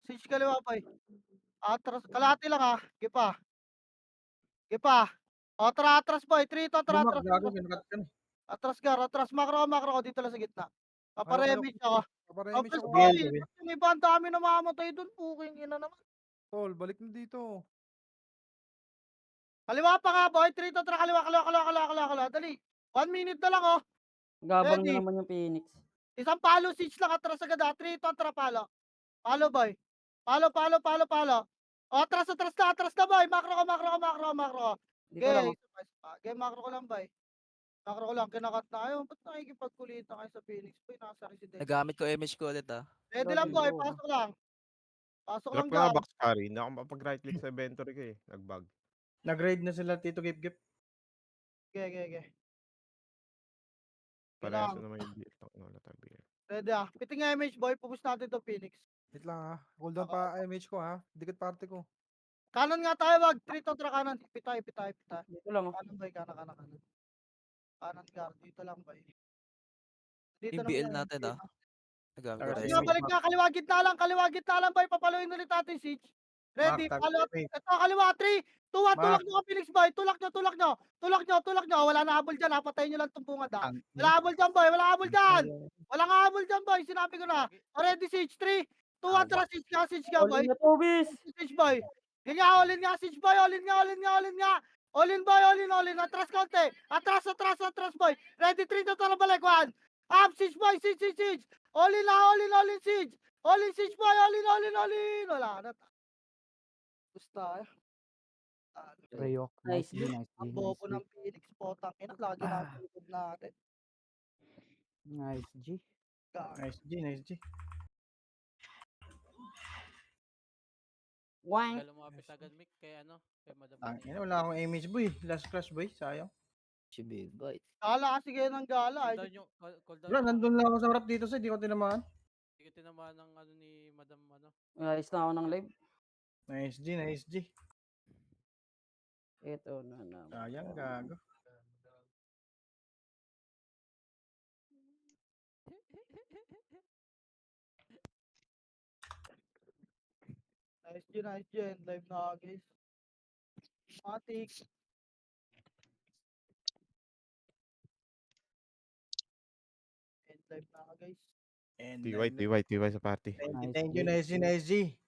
Siege, kaliwa, boy. Atras, kalahati lang, ha. Gipa. O, tara, atras, boy. 3 to, tara, Bumak, gago, atras. kinakat ka na. Atras, macro ko, dito lang sa gitna. Paparemage ako. Paparemage Tapos, ako. boy, Gabi. yung iba, ang dami na mamamatay dun. Puking ina naman. Tol, balik na dito. Kaliwa pa nga, boy. 3 to, tara, kaliwa. Dali. 1 minute na lang, oh. Gabang Ready. na naman yung Phoenix. Isang palo, Siege lang, atras agad, 3 to, tara, palo. Palo, boy. Palo. O, atras na, boy. Macro ko. Dito lang. Okay, macro ko lang, boy. Kinakat na kayo. Ba't nakikipagkulitan kayo sa Phoenix, boy? Nasa residence. Nagamit ko image ko ulit ah. Ready lang, boy. Oo. Pasok lang. Drop ko Gar. na box carry. Hindi ako mapag-right click sa inventory ko eh. Nag-bug. Nag-raid na sila, Tito Gip. Okay. Parehas na naman yung deal. Wala tayo bigay. Ready, ah. Piting image, boy. Pupus natin to Phoenix. Wait lang ha. Hold on pa image ko ha. Dikit parte ko. Kanan nga tayo, wag. 3 to, tara, kanan. Ipita. Dito lang. Kanan, boy. Kanan. Kanan, gar. Dito lang, boy. Yung BL natin ah. Nagamit ko Alright. na Nga, balik nga. Kaliwa gitna lang, boy. Papaluin ulit natin, Siege. Ready, Mark, palo. tag- Ito, kaliwa. 3, 2, 1. Mark. Tulak nyo ka, Phoenix, boy. Tulak nyo. Wala na habol dyan, ha. Patayin nyo lang itong bungad, ha. Wala habol dyan, boy. Walang habol dyan, boy. Sinabi ko na. Ready, Siege. 3, 2, 1. Tara, Siege ka, boy. All in na Tobis! Siege, boy. All in nga, Siege, boy. All in nga. All in, boy. Atras konti. Atras, boy. Ready, 3, 2, tara, balik. 1. Up, Siege, boy. Siege. All in, Siege. All in, Siege, boy. All in. Wala na. Gusta, eh. Reyok. Nice. Ang bobo ng Phoenix, potang ina. Lagi na ang likod natin. Nice, G. Nice G. Wang! Kaya lumapit agad, Mick, kay Madam Wala akong image, boy. Last clash, boy. Sayang. Si Big Boy. Gala kasi kayo ng gala. Cool down Eh. yung, cool down Wala, yung- nandun lang ako sa harap dito, sa di ko tinamaan. Sige, tinamaan ng ano ni Madam ano. Ayos na ako ng live. Nice G, nice G. Ito na naman. Sayang, gago. Nice Jen. Live na guys. Matik. End live na guys. And TY sa party. thank you, nice G, nice G.